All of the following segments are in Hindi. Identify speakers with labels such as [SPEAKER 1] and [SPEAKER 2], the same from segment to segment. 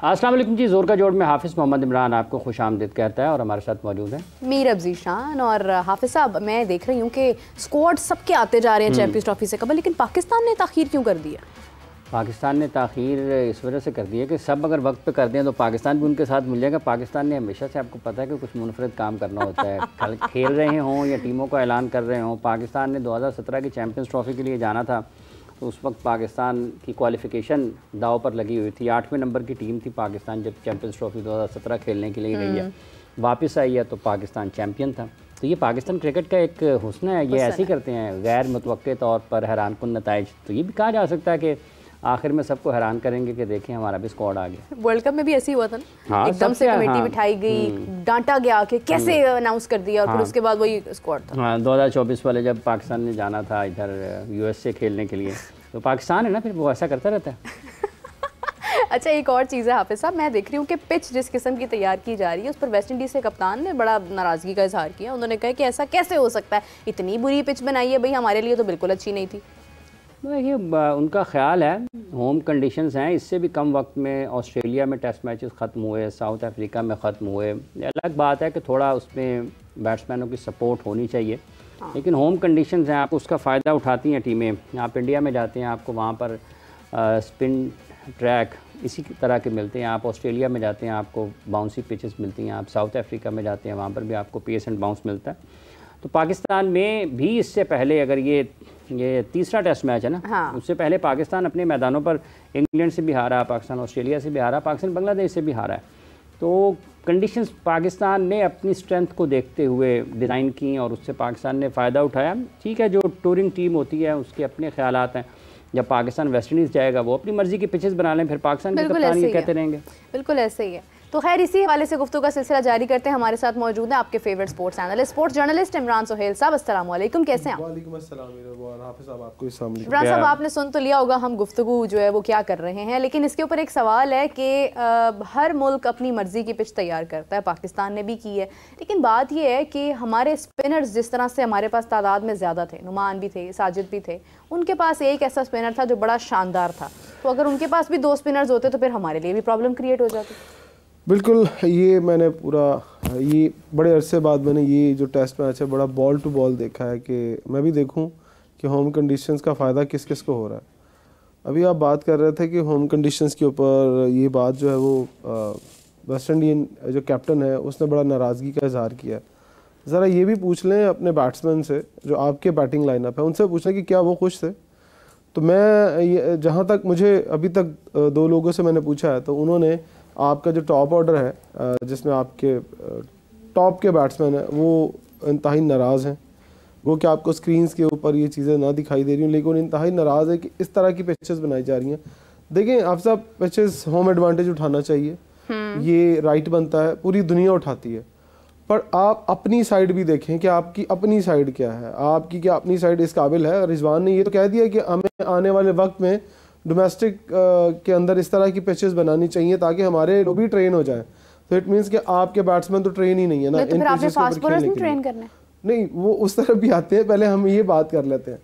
[SPEAKER 1] अस्सलाम वालेकुम जी। जोर का जोड़ में हाफिज़ मोहम्मद इमरान आपको खुश आमदीद कहता है और हमारे साथ मौजूद है
[SPEAKER 2] मीर अब्जी शान। और हाफिज़ साहब, मैं देख रही हूँ कि स्क्वाड सबके आते जा रहे हैं चैंपियंस ट्रॉफी से कबल, लेकिन पाकिस्तान ने ताख़ीर क्यों कर दिया?
[SPEAKER 1] पाकिस्तान ने ताख़ीर इस वजह से कर दी है कि सब अगर वक्त पे कर दें तो पाकिस्तान भी उनके साथ मिल जाएगा। पाकिस्तान ने हमेशा से, आपको पता है कि कुछ मुनफरद काम करना होता है। कल खेल रहे हों या टीमों का ऐलान कर रहे हों, पाकिस्तान ने 2017 की चैंपियंस ट्रॉफी के लिए जाना था तो उस वक्त पाकिस्तान की क्वालिफ़िकेशन दाव पर लगी हुई थी। 8वें नंबर की टीम थी पाकिस्तान जब चैंपियंस ट्रॉफी 2017 खेलने के लिए गई है। वापस आई है तो पाकिस्तान चैम्पियन था। तो ये पाकिस्तान क्रिकेट का एक हुस्न है, ये ऐसे ही करते हैं गैर मुतवक्के तौर पर हैरानकुन नताइज। तो ये भी कहा जा सकता है कि आखिर में सबको हैरान करेंगे कि देखें हमारा भी स्क्वाड आ गया।
[SPEAKER 2] वर्ल्ड कप में भी ऐसे ही हुआ था ना।
[SPEAKER 1] हाँ,
[SPEAKER 2] एकदम से कमेटी बिठाई गई, डांटा गया कि कैसे अनाउंस कर दिया और फिर उसके बाद वही स्क्वाड था।
[SPEAKER 1] हाँ, 2024 वाले जब पाकिस्तान ने जाना था इधर USA खेलने के लिए, तो पाकिस्तान है ना, फिर वो ऐसा करता रहता है।
[SPEAKER 2] अच्छा, एक और चीज़ है हाफिज़ साहब, मैं देख रही हूँ कि पिच जिस किस्म की तैयार की जा रही है उस पर वेस्ट इंडीज़ के कप्तान ने बड़ा नाराज़गी का इजहार किया। उन्होंने कहा कि ऐसा कैसे हो सकता है, इतनी बुरी पिच बनाई है भाई, हमारे लिए तो बिल्कुल अच्छी नहीं थी।
[SPEAKER 1] देखिए, उनका ख्याल है होम कंडीशंस हैं, इससे भी कम वक्त में ऑस्ट्रेलिया में टेस्ट मैचेस ख़त्म हुए, साउथ अफ्रीका में ख़त्म हुए। अलग बात है कि थोड़ा उसमें बैट्समैनों की सपोर्ट होनी चाहिए, लेकिन होम कंडीशंस हैं, आप उसका फ़ायदा उठाती हैं टीमें। आप इंडिया में जाते हैं, आपको वहाँ पर स्पिन ट्रैक इसी तरह के मिलते हैं। आप ऑस्ट्रेलिया में जाते हैं, आपको बाउंसी पिचेस मिलती हैं। आप साउथ अफ्रीका में जाते हैं, वहाँ पर भी आपको पेस एंड बाउंस मिलता है। तो पाकिस्तान में भी इससे पहले, अगर ये तीसरा टेस्ट मैच है ना,
[SPEAKER 2] हाँ।
[SPEAKER 1] उससे पहले पाकिस्तान अपने मैदानों पर इंग्लैंड से भी हारा, पाकिस्तान ऑस्ट्रेलिया से भी हारा, पाकिस्तान बांग्लादेश से भी हारा है। तो कंडीशंस पाकिस्तान ने अपनी स्ट्रेंथ को देखते हुए डिज़ाइन की और उससे पाकिस्तान ने फ़ायदा उठाया। ठीक है, जो टूरिंग टीम होती है उसके अपने ख्यालात हैं। जब पाकिस्तान वेस्ट इंडीज़ जाएगा वो अपनी मर्ज़ी के पिचेस बना लें, फिर पाकिस्तान के कप्तान ये कहते रहेंगे।
[SPEAKER 2] बिल्कुल ऐसे ही है। तो खैर, इसी हवाले से गुफ्तगू का सिलसिला जारी करते हैं। हमारे साथ मौजूद हैं आपके favourite sports analyst, sports journalist Imran Suhail साहब। अस्सलाम वालेकुम, कैसे हैं?
[SPEAKER 3] वालेकुम अस्सलाम हाफिज़ साहब, आपको
[SPEAKER 2] इमरान साहब, आपने सुन तो लिया होगा हम गुफ्तगू जो है वो क्या कर रहे हैं, लेकिन इसके ऊपर एक सवाल है कि हर मुल्क अपनी मर्जी की पिच तैयार करता है, पाकिस्तान ने भी की है, लेकिन बात यह है कि हमारे स्पिनर्स जिस तरह से हमारे पास तादाद में ज़्यादा थे, नुमान भी थे, साजिद भी थे, उनके पास एक ऐसा स्पिनर था जो बड़ा शानदार था। तो अगर उनके पास भी 2 स्पिनर्स होते तो फिर हमारे लिए भी प्रॉब्लम क्रिएट हो जाती।
[SPEAKER 3] बिल्कुल, ये मैंने ये बड़े अरसे बाद मैंने ये जो टेस्ट मैच है बड़ा बॉल टू बॉल देखा है कि मैं भी देखूं कि होम कंडीशंस का फ़ायदा किस किस को हो रहा है। अभी आप बात कर रहे थे कि होम कंडीशंस के ऊपर ये बात जो है वो वेस्ट इंडियन जो कैप्टन है उसने बड़ा नाराज़गी का इजहार किया। ज़रा ये भी पूछ लें अपने बैट्समैन से जो आपके बैटिंग लाइनअप है, उनसे पूछें कि क्या वो खुश थे। तो मैं जहाँ तक मुझे अभी तक 2 लोगों से मैंने पूछा है तो उन्होंने आपका जो टॉप ऑर्डर है जिसमें आपके टॉप के बैट्समैन हैं वो इंतहाई नाराज़ हैं। वो कि आपको स्क्रीन्स के ऊपर ये चीज़ें ना दिखाई दे रही हूँ, लेकिन इंतहाई नाराज़ है कि इस तरह की पिचेस बनाई जा रही हैं। देखें आप साहब, पिचेस होम एडवांटेज उठाना चाहिए, ये राइट बनता है, पूरी दुनिया उठाती है, पर आप अपनी साइड भी देखें कि आपकी अपनी साइड क्या है, आपकी क्या अपनी साइड इस काबिल है। रिजवान ने ये तो कह दिया कि हमें आने वाले वक्त में डोमेस्टिक के अंदर इस तरह की पिचेस बनानी चाहिए ताकि हमारे लोग भी ट्रेन हो जाएं। तो इट मींस कि आपके बैट्समैन तो ट्रेन ही नहीं है ना इन पिचेस को खेलने के लिए। नहीं, वो उस तरफ भी आते हैं, पहले हम ये बात कर लेते हैं।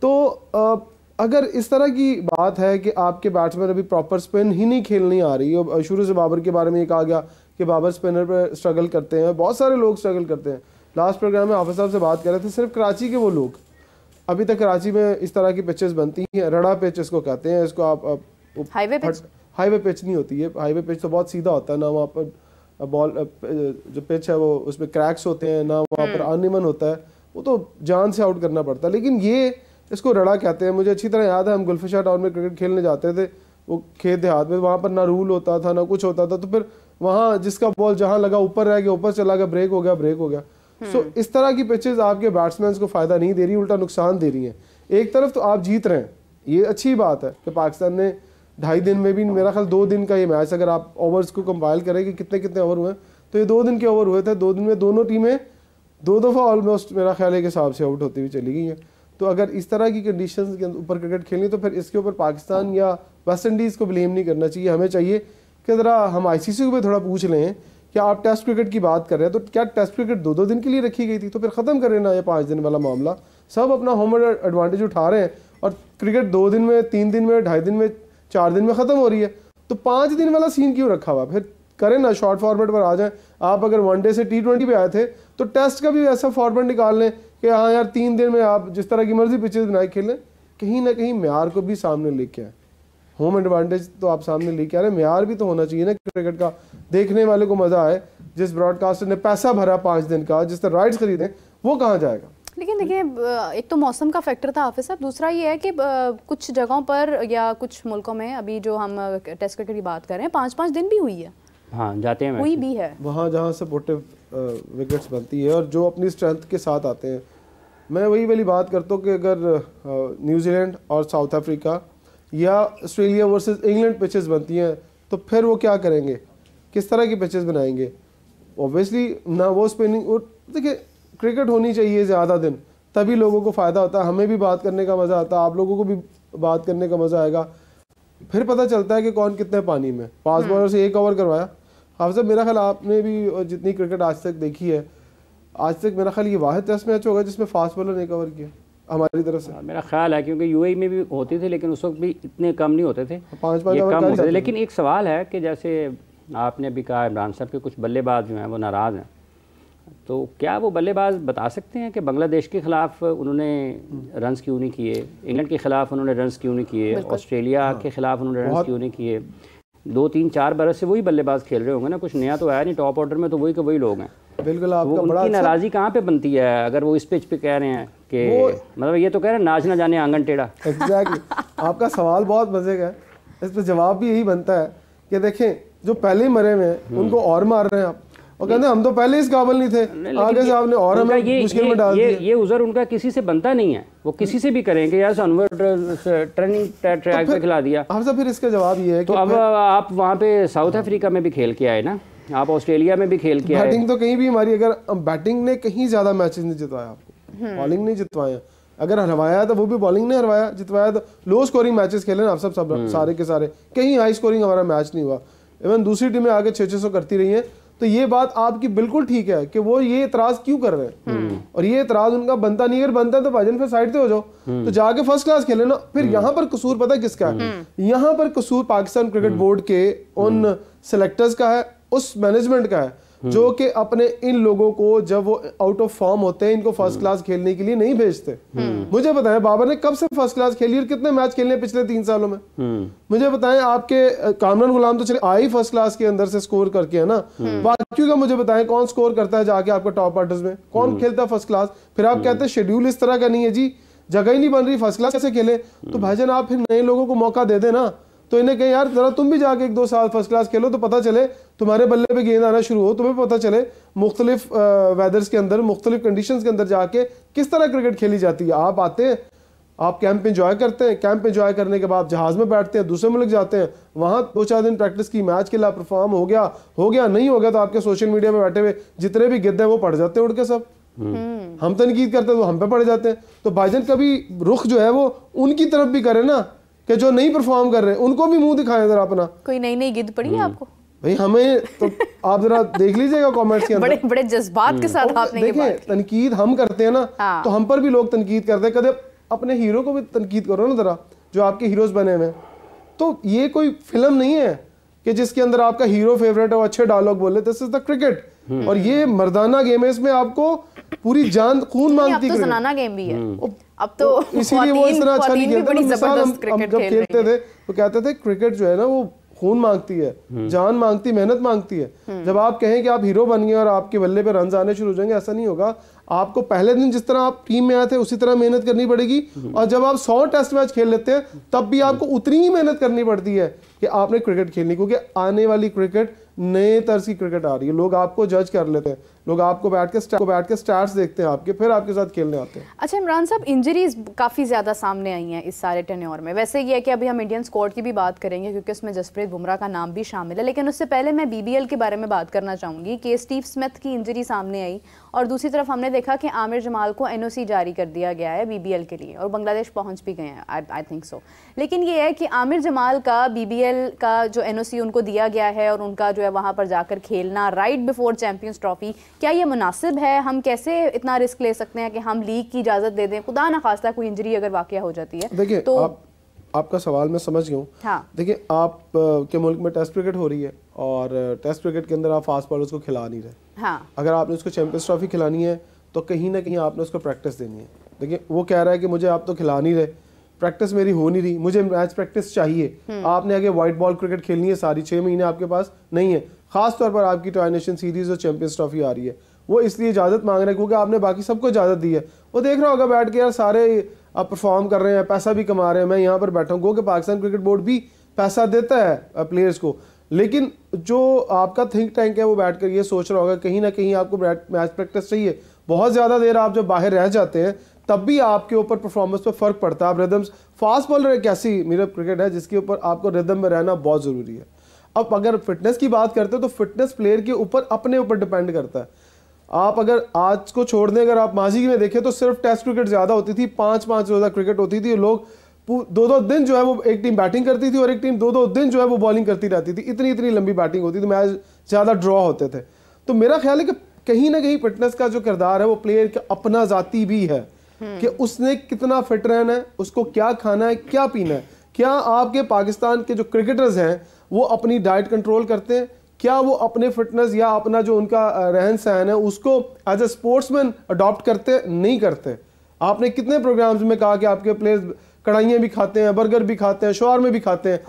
[SPEAKER 3] तो अगर इस तरह की बात है कि आपके बैट्समैन अभी प्रॉपर स्पिन ही नहीं खेलनी आ रही है, शुरू से बाबर के बारे में ये कहा गया कि बाबर स्पिनर पर स्ट्रगल करते हैं, बहुत सारे लोग स्ट्रगल करते हैं। लास्ट प्रोग्राम में हाफिज़ साहब से बात कर रहे थे, सिर्फ कराची के वो लोग, अभी तक कराची में इस तरह की पिचेस बनती हैं, रड़ा पिच इसको कहते हैं, इसको आप हाईवे पिच नहीं होती है। हाईवे पिच तो बहुत सीधा होता है ना, वहाँ पर बॉल जो पिच है वो उसमें क्रैक्स होते हैं ना, वहाँ पर अनइवन होता है, वो तो जान से आउट करना पड़ता है। लेकिन ये इसको रड़ा कहते हैं। मुझे अच्छी तरह याद है, हम गुलफिशा टाउन में क्रिकेट खेलने जाते थे, वो खेत देहात में, वहाँ पर ना रूल होता था ना कुछ होता था, तो फिर वहाँ जिसका बॉल जहाँ लगा ऊपर रह गया, ऊपर चला गया, ब्रेक हो गया। सो इस तरह की पिचेस आपके बैट्समैन को फायदा नहीं दे रही, उल्टा नुकसान दे रही हैं। एक तरफ तो आप जीत रहे हैं, ये अच्छी बात है कि पाकिस्तान ने 2.5 दिन में भी, मेरा ख्याल 2 दिन का ये मैच, अगर आप ओवर्स को कंपाइल करें कि कितने ओवर हुए, तो ये 2 दिन के ओवर हुए थे। 2 दिन में दोनों टीमें 2 दफ़ा ऑलमोस्ट मेरा ख्याल है के हिसाब से आउट होती हुई चली गई हैं। तो अगर इस तरह की कंडीशंस के ऊपर क्रिकेट खेलनी तो फिर इसके ऊपर पाकिस्तान या वेस्ट इंडीज़ को ब्लेम नहीं करना चाहिए। हमें चाहिए कि ज़रा हम ICC को भी थोड़ा पूछ लें कि आप टेस्ट क्रिकेट की बात कर रहे हैं, तो क्या टेस्ट क्रिकेट 2-2 दिन के लिए रखी गई थी? तो फिर ख़त्म करें ना ये 5 दिन वाला मामला। सब अपना होम एडवांटेज उठा रहे हैं और क्रिकेट 2 दिन में, 3 दिन में, 2.5 दिन में, 4 दिन में ख़त्म हो रही है। तो 5 दिन वाला सीन क्यों रखा हुआ? फिर करें ना, शॉर्ट फॉर्मेट पर आ जाए। आप अगर वनडे से T20 पे आए थे तो टेस्ट का भी ऐसा फॉर्मेट निकाल लें कि हाँ यार 3 दिन में आप जिस तरह की मर्जी पिचेस बनाए खेलें। कहीं ना कहीं म्यार को भी सामने लेके आए। होम एडवांटेज तो आप सामने लेके आ रहे हैं, म्यार भी तो होना चाहिए ना क्रिकेट का, देखने वाले को मजा आए। जिस ब्रॉडकास्टर ने पैसा भरा 5 दिन का, जिस तरह राइट्स खरीदे, वो कहाँ जाएगा?
[SPEAKER 2] लेकिन देखिए, एक तो मौसम का फैक्टर था हाफिज साहब, दूसरा ये है कि कुछ जगहों पर या कुछ मुल्कों में अभी जो हम टेस्ट क्रिकेट की बात कर रहे हैं 5-5 दिन भी हुई है।
[SPEAKER 1] हाँ, जाते हैं,
[SPEAKER 2] हुई भी है
[SPEAKER 3] वहाँ जहाँ सपोर्टिव विकेट्स बनती है और जो अपनी स्ट्रेंथ के साथ आते हैं। मैं वही वाली बात करता हूँ कि अगर न्यूजीलैंड और साउथ अफ्रीका या ऑस्ट्रेलिया वर्सेस इंग्लैंड पिचेस बनती हैं तो फिर वो क्या करेंगे, किस तरह की पिचेस बनाएंगे? ऑब्वियसली ना वो स्पिनिंग, देखिए क्रिकेट होनी चाहिए ज़्यादा दिन, तभी लोगों को फ़ायदा होता है, हमें भी बात करने का मज़ा आता है, आप लोगों को भी बात करने का मज़ा आएगा। फिर पता चलता है कि कौन कितने पानी में। फास्ट बॉलर से 1 ओवर करवाया। हाफिज़ साहब, मेरा ख्याल आपने भी जितनी क्रिकेट आज तक देखी है, आज तक मेरा ख्याल ये वाहिद टेस्ट मैच होगा जिसमें फास्ट बॉलर ने 1 ओवर किया हमारी तरफ से।
[SPEAKER 1] मेरा ख्याल है, क्योंकि यूएई में भी होती थी लेकिन उस वक्त भी इतने कम नहीं होते थे,
[SPEAKER 3] 5-5
[SPEAKER 1] ये
[SPEAKER 3] ओवर
[SPEAKER 1] कम होते थे।
[SPEAKER 3] कर
[SPEAKER 1] लेकिन एक सवाल है कि जैसे आपने भी कहा इमरान साहब के कुछ बल्लेबाज जो हैं वो नाराज़ हैं, तो क्या वो बल्लेबाज बता सकते हैं कि बांग्लादेश के ख़िलाफ़ उन्होंने रन्स क्यों नहीं किए, इंग्लैंड के ख़िलाफ़ उन्होंने रन्स क्यों नहीं किए, ऑस्ट्रेलिया के ख़िलाफ़ उन्होंने रन्स क्यों नहीं किए? 2-3-4 बरस से वही बल्लेबाज खेल रहे होंगे ना, कुछ नया तो आया नहीं टॉप ऑर्डर में, तो वही के वही लोग हैं।
[SPEAKER 3] बिल्कुल, आपका बड़ा
[SPEAKER 1] उनकी नाराज़गी कहाँ पे बनती है अगर वो इस पिच पे कह रहे हैं कि मतलब ये तो कह रहे हैं नाच ना जाने आंगन टेढ़ा।
[SPEAKER 3] एग्जैक्टली आपका सवाल बहुत मजे का है, इस पर जवाब भी यही बनता है कि देखें जो पहले ही मरे हुए हैं उनको और मार रहे हैं आप, और कहते हैं हम तो पहले इस काबिल नहीं थे, आगे से आपने और हमें मुश्किल में डाल दिया।
[SPEAKER 1] ये उज़र उनका किसी से बनता नहीं है, वो किसी से भी करेंगे यार, अनवर ट्रेनिंग ट्रैक पे खिला दिया।
[SPEAKER 3] आपसे फिर इसका जवाब ये है
[SPEAKER 1] तो अब आप वहाँ पे साउथ अफ्रीका में भी खेल के आए ना, आप ऑस्ट्रेलिया में भी खेल के आए।
[SPEAKER 3] बैटिंग तो कहीं भी हमारी, अगर बैटिंग ने कहीं ज्यादा मैचेस नहीं जितवाया आपको, बॉलिंग नहीं जितवाया। अगर हरवाया तो वो भी बॉलिंग ने हरवाया, जितवाया तो लो स्कोरिंग मैचेस खेले ना आप सब सारे के सारे, कहीं हाई स्कोरिंग हमारा मैच नहीं हुआ। इवन दूसरी टीमें आगे 600 करती रही हैं। तो ये बात आपकी बिल्कुल ठीक है कि वो ये इतराज क्यों कर रहे हैं, और ये इतराज उनका बनता नहीं। अगर बनता है तो भाईजान फिर साइड पे हो जाओ, तो जाके फर्स्ट क्लास खेले ना। फिर यहाँ पर कसूर पता है किसका है? यहाँ पर कसूर पाकिस्तान क्रिकेट बोर्ड के उन सिलेक्टर्स का है, उस मैनेजमेंट का है, जो कि अपने इन लोगों को जब वो आउट ऑफ फॉर्म होते हैं इनको फर्स्ट क्लास खेलने के लिए नहीं भेजते। मुझे बताएं बाबर ने कब से फर्स्ट क्लास खेली और कितने मैच खेलने पिछले 3 सालों में? मुझे बताएं, आपके कामरान गुलाम तो चले आई फर्स्ट क्लास के अंदर से स्कोर करके है ना, बाकी का मुझे बताएं कौन स्कोर करता है जाके आपका टॉप ऑर्डर्स में, कौन खेलता है फर्स्ट क्लास? फिर आप कहते हैं शेड्यूल इस तरह का नहीं है जी, जगह ही नहीं बन रही, फर्स्ट क्लास कैसे खेले? तो भाईजान आप फिर नए लोगों को मौका दे देना, तो इन्हें कहें यार जरा तुम भी जाके 1-2 साल फर्स्ट क्लास खेलो, तो पता चले तुम्हारे बल्ले पे गेंद आना शुरू हो, तुम्हें पता चले मुख्तलिफ वेदर्स के अंदर, मुख्तलिफ कंडीशंस के अंदर जाके किस तरह क्रिकेट खेली जाती है। आप आते हैं, आप कैंप एंजॉय करते हैं, कैंप एंजॉय करने के बाद जहाज में बैठते हैं, दूसरे मुल्क जाते हैं, वहां 2-4 दिन प्रैक्टिस की, मैच के लिए परफॉर्म हो गया नहीं हो गया, तो आपके सोशल मीडिया में बैठे हुए जितने भी गिद्ध हैं वो पड़ जाते हैं उड़ के सब। हम तनकीद करते हैं तो हम पे पड़ जाते हैं। तो भाईजान कभी रुख जो है वो उनकी तरफ भी करे ना, कि जो नहीं परफॉर्म कर रहे उनको भी मुंह दिखाएं जरा अपना।
[SPEAKER 2] कोई नई गिद्ध पड़ी है आपको?
[SPEAKER 3] भाई हमें तो आप जरा देख लीजिएगा कमेंट्स के अंदर,
[SPEAKER 2] बड़े जज्बात के साथ आपने ये बात की।
[SPEAKER 3] तनकीद हम करते हैं ना, तो हम पर भी लोग तनकीद करते हैं। कदे अपने हीरो को भी तनकीद करो ना जरा, जो आपके हीरोज बने हुए। तो ये कोई फिल्म नहीं है कि जिसके अंदर आपका हीरो फेवरेट है, अच्छे डायलॉग बोले। दिस इज द क्रिकेट, और ये मर्दाना गेम है, इसमें आपको पूरी जान खून मांगती है।
[SPEAKER 2] अब तो जनाना गेम भी है, अब तो
[SPEAKER 3] इसीलिए वो इस तरह अच्छा नहीं खेलते। मिसाल हम जब खेलते थे तो कहते थे क्रिकेट जो है ना वो खून मांगती है, जान मांगती, मेहनत मांगती है। जब आप कहें कि आप हीरो बन गए और आपके बल्ले पे रन आने शुरू हो जाएंगे, ऐसा नहीं होगा। आपको पहले दिन जिस तरह आप टीम में आए थे उसी तरह मेहनत करनी पड़ेगी, और जब आप 100 टेस्ट मैच खेल लेते हैं तब भी आपको उतनी ही मेहनत करनी पड़ती है कि आपने क्रिकेट खेलनी, क्योंकि आने वाली क्रिकेट नए तर्ज की क्रिकेट आ रही है। लोग आपको जज कर लेते हैं, लोग आपको बैठ के स्टैट्स देखते हैं आपके, फिर आपके साथ खेलने आते हैं।
[SPEAKER 2] अच्छा इमरान साहब, इंजरीज काफ़ी ज़्यादा सामने आई हैं इस सारे टेन्योर में। वैसे ये है कि अभी हम इंडियन स्क्वाड की भी बात करेंगे क्योंकि उसमें जसप्रीत बुमराह का नाम भी शामिल है, लेकिन उससे पहले मैं BBL के बारे में बात करना चाहूँगी कि स्टीव स्मिथ की इंजरी सामने आई, और दूसरी तरफ हमने देखा कि आमिर जमाल को NOC जारी कर दिया गया है BBL के लिए, और बांग्लादेश पहुँच भी गए हैं आई थिंक सो। लेकिन ये है कि आमिर जमाल का BBL का जो NOC उनको दिया गया है और उनका जो है वहाँ पर जाकर खेलना राइट बिफोर चैंपियंस ट्रॉफी, क्या ये मुनासिब है? हम कैसे इतना रिस्क ले सकते हैं कि हम लीग की इजाज़त दे दें? खुदा ना खास्ता कोई इंजरी अगर वाकया हो जाती है
[SPEAKER 3] देखिए
[SPEAKER 2] तो
[SPEAKER 3] आपका सवाल मैं समझ गया हूँ।
[SPEAKER 2] हाँ।
[SPEAKER 3] देखिए, आप के मुल्क में टेस्ट क्रिकेट हो रही है और टेस्ट क्रिकेट के अंदर आप फास्ट बॉलर्स को खिला नहीं रहे।
[SPEAKER 2] हाँ।
[SPEAKER 3] अगर आपने उसको चैंपियंस ट्रॉफी खिलानी है तो कहीं ना कहीं आपने उसको प्रैक्टिस देनी है। देखिए, वो कह रहा है कि मुझे आप तो खिला नहीं रहे, प्रैक्टिस मेरी हो नहीं रही, मुझे मैच प्रैक्टिस चाहिए। आपने आगे वाइट बॉल क्रिकेट खेलनी है सारी 6 महीने आपके पास नहीं है, खास तौर पर आपकी ट्राई नेशन सीरीज और चैंपियंस ट्रॉफी आ रही है। वो इसलिए इजाज़त मांग रहे हैं क्योंकि आपने बाकी सबको इजाज़त दी है। वो देख रहा होगा बैठ के, यार सारे आप परफॉर्म कर रहे हैं, पैसा भी कमा रहे हैं, मैं यहाँ पर बैठा हूँ। क्योंकि पाकिस्तान क्रिकेट बोर्ड भी पैसा देता है प्लेयर्स को, लेकिन जो आपका थिंक टैंक है वो बैठ कर ये सोच रहा होगा कहीं ना कहीं आपको मैच प्रैक्टिस चाहिए। बहुत ज़्यादा देर आप जब बाहर रह जाते हैं तब भी आपके ऊपर परफॉर्मेंस पर फ़र्क पड़ता है। आप रिदम्स, फास्ट बॉलर एक ऐसी मेरा क्रिकेट है जिसके ऊपर आपको रिदम में रहना बहुत ज़रूरी है। अब अगर फिटनेस की बात करते हो तो फिटनेस प्लेयर के ऊपर अपने ऊपर डिपेंड करता है। आप अगर आज को छोड़ दें, अगर आप माजी में देखें तो सिर्फ टेस्ट क्रिकेट ज़्यादा होती थी, 5-5 रोज़ा क्रिकेट होती थी, लोग 2-2 दिन जो है वो एक टीम बैटिंग करती थी और एक टीम 2-2 दिन जो है वो बॉलिंग करती रहती थी। इतनी लंबी बैटिंग होती थी, मैच ज़्यादा ड्रॉ होते थे। तो मेरा ख्याल है कि कहीं ना कहीं फिटनेस का जो किरदार है वो प्लेयर का अपना ज़ाती भी है कि उसने कितना फिट रहना है, उसको क्या खाना है, क्या पीना है। क्या आपके पाकिस्तान के जो क्रिकेटर्स हैं वो अपनी डाइट कंट्रोल करते हैं? क्या वो अपने फिटनेस या अपना जो उनका रहन सहन है उसको एज ए स्पोर्ट्समैन अडॉप्ट करते? नहीं करते। आपने कितने प्रोग्राम्स में कहा कि आपके प्लेयर्स कढ़ाइयाँ भी खाते हैं, बर्गर भी खाते हैं, शॉर्मा भी खाते हैं।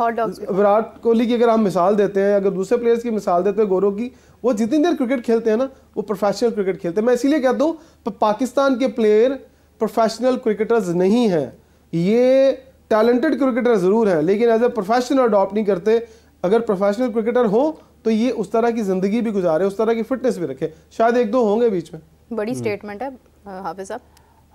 [SPEAKER 3] विराट कोहली की अगर हम मिसाल देते हैं, अगर दूसरे प्लेयर्स की मिसाल देते हैं, गौरव की, वो जितनी देर क्रिकेट खेलते हैं ना वो प्रोफेशनल क्रिकेट खेलते हैं। मैं इसीलिए कहता हूँ पाकिस्तान के प्लेयर प्रोफेशनल क्रिकेटर्स नहीं हैं। ये टैलेंटेड क्रिकेटर ज़रूर हैं लेकिन एज ए प्रोफेशनल अडॉप्ट नहीं करते। अगर प्रोफेशनल क्रिकेटर हो तो ये उस तरह की ज़िंदगी भी गुजारे, उस तरह की फिटनेस भी रखे। शायद 1-2 होंगे बीच में।
[SPEAKER 2] बड़ी स्टेटमेंट है हाफिज साहब।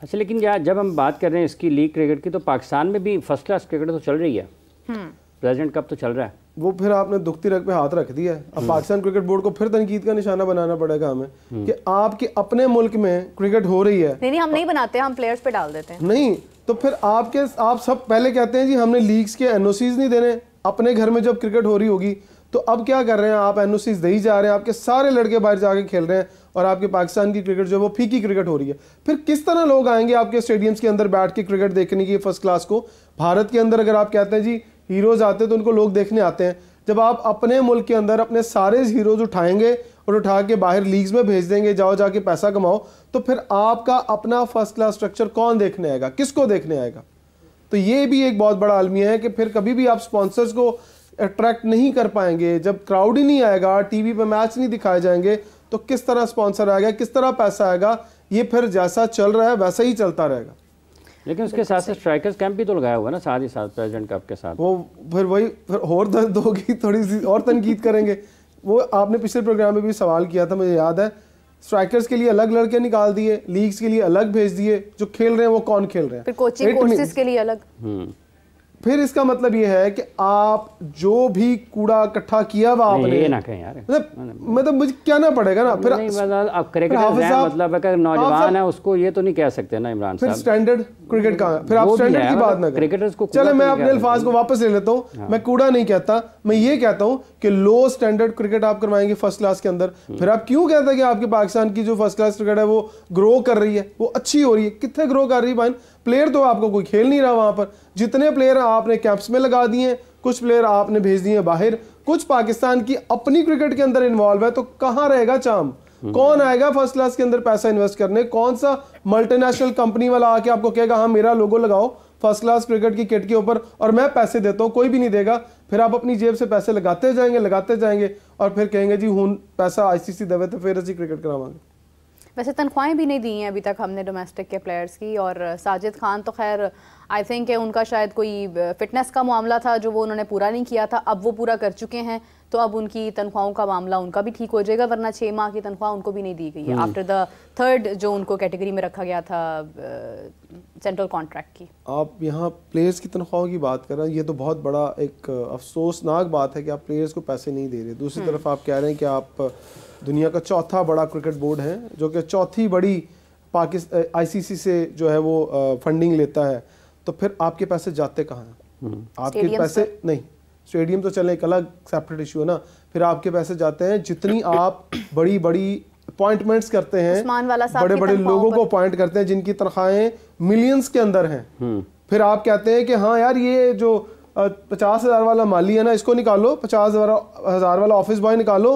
[SPEAKER 1] अच्छा, लेकिन यार जब हम बात कर रहे हैं इसकी लीग क्रिकेट की तो पाकिस्तान में भी फर्स्ट क्लास क्रिकेट तो चल रही है। प्रेसिडेंट कप तो चल रहा है। वो
[SPEAKER 3] फिर आपने दुखती रग पे हाथ रख दिया है। अब पाकिस्तान क्रिकेट बोर्ड को फिर तनकीद का निशाना बनाना पड़ेगा हमें कि आपके अपने मुल्क में क्रिकेट हो रही है।
[SPEAKER 2] नहीं, हम नहीं बनाते, हम प्लेयर्स पे डाल देते हैं।
[SPEAKER 3] नहीं तो फिर आप सब पहले कहते हैं जी हमने लीग्स के एनओसीज नहीं देने। अपने घर में जब क्रिकेट हो रही होगी तो अब क्या कर रहे हैं आप? एनओसीज दे ही जा रहे हैं, आपके सारे लड़के बाहर जाके खेल रहे हैं और आपके पाकिस्तान की क्रिकेट जो है वो फीकी क्रिकेट हो रही है। फिर किस तरह लोग आएंगे आपके स्टेडियम्स के अंदर बैठ के क्रिकेट देखने की फर्स्ट क्लास को? भारत के अंदर अगर आप कहते हैं जी हीरोज आते हैं तो उनको लोग देखने आते हैं। जब आप अपने मुल्क के अंदर अपने सारे हीरोज उठाएंगे और उठा के बाहर लीग्स में भेज देंगे, जाओ जाके पैसा कमाओ, तो फिर आपका अपना फर्स्ट क्लास स्ट्रक्चर कौन देखने आएगा? किसको देखने आएगा? तो ये भी एक बहुत बड़ा अलमिया है कि फिर कभी भी आप स्पॉन्सर्स को अट्रैक्ट नहीं कर पाएंगे। जब क्राउड ही नहीं आएगा, टीवी पे मैच नहीं दिखाए जाएंगे, तो किस तरह स्पॉन्सर आएगा, किस तरह पैसा आएगा? ये फिर जैसा चल रहा है वैसा ही चलता रहेगा।
[SPEAKER 1] लेकिन उसके साथ साथ स्ट्राइकर्स कैंप भी तो लगाया हुआ ना साथ ही साथ प्रेसिडेंट कप के साथ।
[SPEAKER 3] वो फिर वही फिर और दर्द होगी, थोड़ी सी और तनकीद करेंगे। वो आपने पिछले प्रोग्राम में भी सवाल किया था, मुझे याद है। स्ट्राइकर्स के लिए अलग लड़के निकाल दिए, लीग्स के लिए अलग भेज दिए, जो खेल रहे हैं वो कौन खेल रहे हैं?
[SPEAKER 2] फिर कोचिंग कोर्सेज के लिए अलग।
[SPEAKER 3] फिर इसका मतलब ये है कि आप जो भी कूड़ा इकट्ठा किया हुआ आपने,
[SPEAKER 1] ये ना कहें यार,
[SPEAKER 3] मतलब मुझे क्या ना पड़ेगा ना फिर।
[SPEAKER 1] अब क्रिकेटर मतलब अगर नौजवान है उसको ये तो नहीं कह सकते ना इमरान साहब।
[SPEAKER 3] फिर स्टैंडर्ड क्रिकेट का फिर आप स्टैंडर्ड की बात ना करें।
[SPEAKER 1] क्रिकेटर्स को
[SPEAKER 3] चले मैं अपने अल्फाज को वापस ले लेता हूँ। मैं कूड़ा नहीं कहता, मैं ये कहता हूँ कि लो स्टैंडर्ड क्रिकेट आप करवाएंगे फर्स्ट क्लास के अंदर। फिर आप क्यों कहते हैं कि आपके पाकिस्तान की जो फर्स्ट क्लास क्रिकेट है वो ग्रो कर रही है, वो अच्छी हो रही है? कितने ग्रो कर रही है भाई? प्लेयर तो आपको कोई खेल नहीं रहा वहां पर। जितने प्लेयर आपने कैंप्स में लगा दिए, कुछ प्लेयर आपने भेज दिए बाहर, कुछ पाकिस्तान की अपनी क्रिकेट के अंदर इन्वॉल्व है, तो कहां रहेगा चाम? कौन आएगा फर्स्ट क्लास के अंदर पैसा इन्वेस्ट करने? कौन सा मल्टीनेशनल कंपनी वाला आके आपको कहेगा हाँ मेरा लोगो लगाओ फर्स्ट क्लास क्रिकेट की किट के ऊपर और मैं पैसे देता हूँ? कोई भी नहीं देगा। फिर आप अपनी जेब से पैसे लगाते जाएंगे और फिर कहेंगे जी हूँ पैसा आईसीसी देवे तो फिर असी क्रिकेट करावांगे।
[SPEAKER 2] वैसे तनख्वाहें भी नहीं दी हैं अभी तक हमने डोमेस्टिक के प्लेयर्स की। और साजिद खान तो खैर आई थिंक उनका शायद कोई फिटनेस का मामला था जो वो उन्होंने पूरा नहीं किया था, अब वो पूरा कर चुके हैं, तो अब उनकी तनख्वाहों का मामला उनका भी ठीक हो जाएगा, वरना 6 माह की तनख्वाह उनको भी नहीं दी गई है आफ्टर द थर्ड जो उनको कैटेगरी में रखा गया था सेंट्रल कॉन्ट्रैक्ट की।
[SPEAKER 3] आप यहाँ प्लेयर्स की तनख्वाहों की बात कर रहे हैं, ये तो बहुत बड़ा एक अफसोसनाक बात है कि आप प्लेयर्स को पैसे नहीं दे रहे। दूसरी तरफ आप कह रहे हैं कि आप दुनिया का चौथा बड़ा क्रिकेट बोर्ड है जो कि चौथी बड़ी पाकिस्तान आईसीसी से जो है वो फंडिंग लेता है, तो फिर आपके पैसे जाते कहाँ हैं? आपके पैसे नहीं, स्टेडियम तो चले एक अलग सेपरेट इशू है ना। फिर आपके पैसे जाते हैं जितनी आप बड़ी बड़ी अपॉइंटमेंट्स करते हैं, बड़े बड़े लोगों को अपॉइंट करते हैं जिनकी तनख्वाहें मिलियंस के अंदर हैं, फिर आप कहते हैं कि हाँ यार ये जो 50,000 वाला माली है ना, इसको निकालो, 50,000 वाला ऑफिस बॉय निकालो,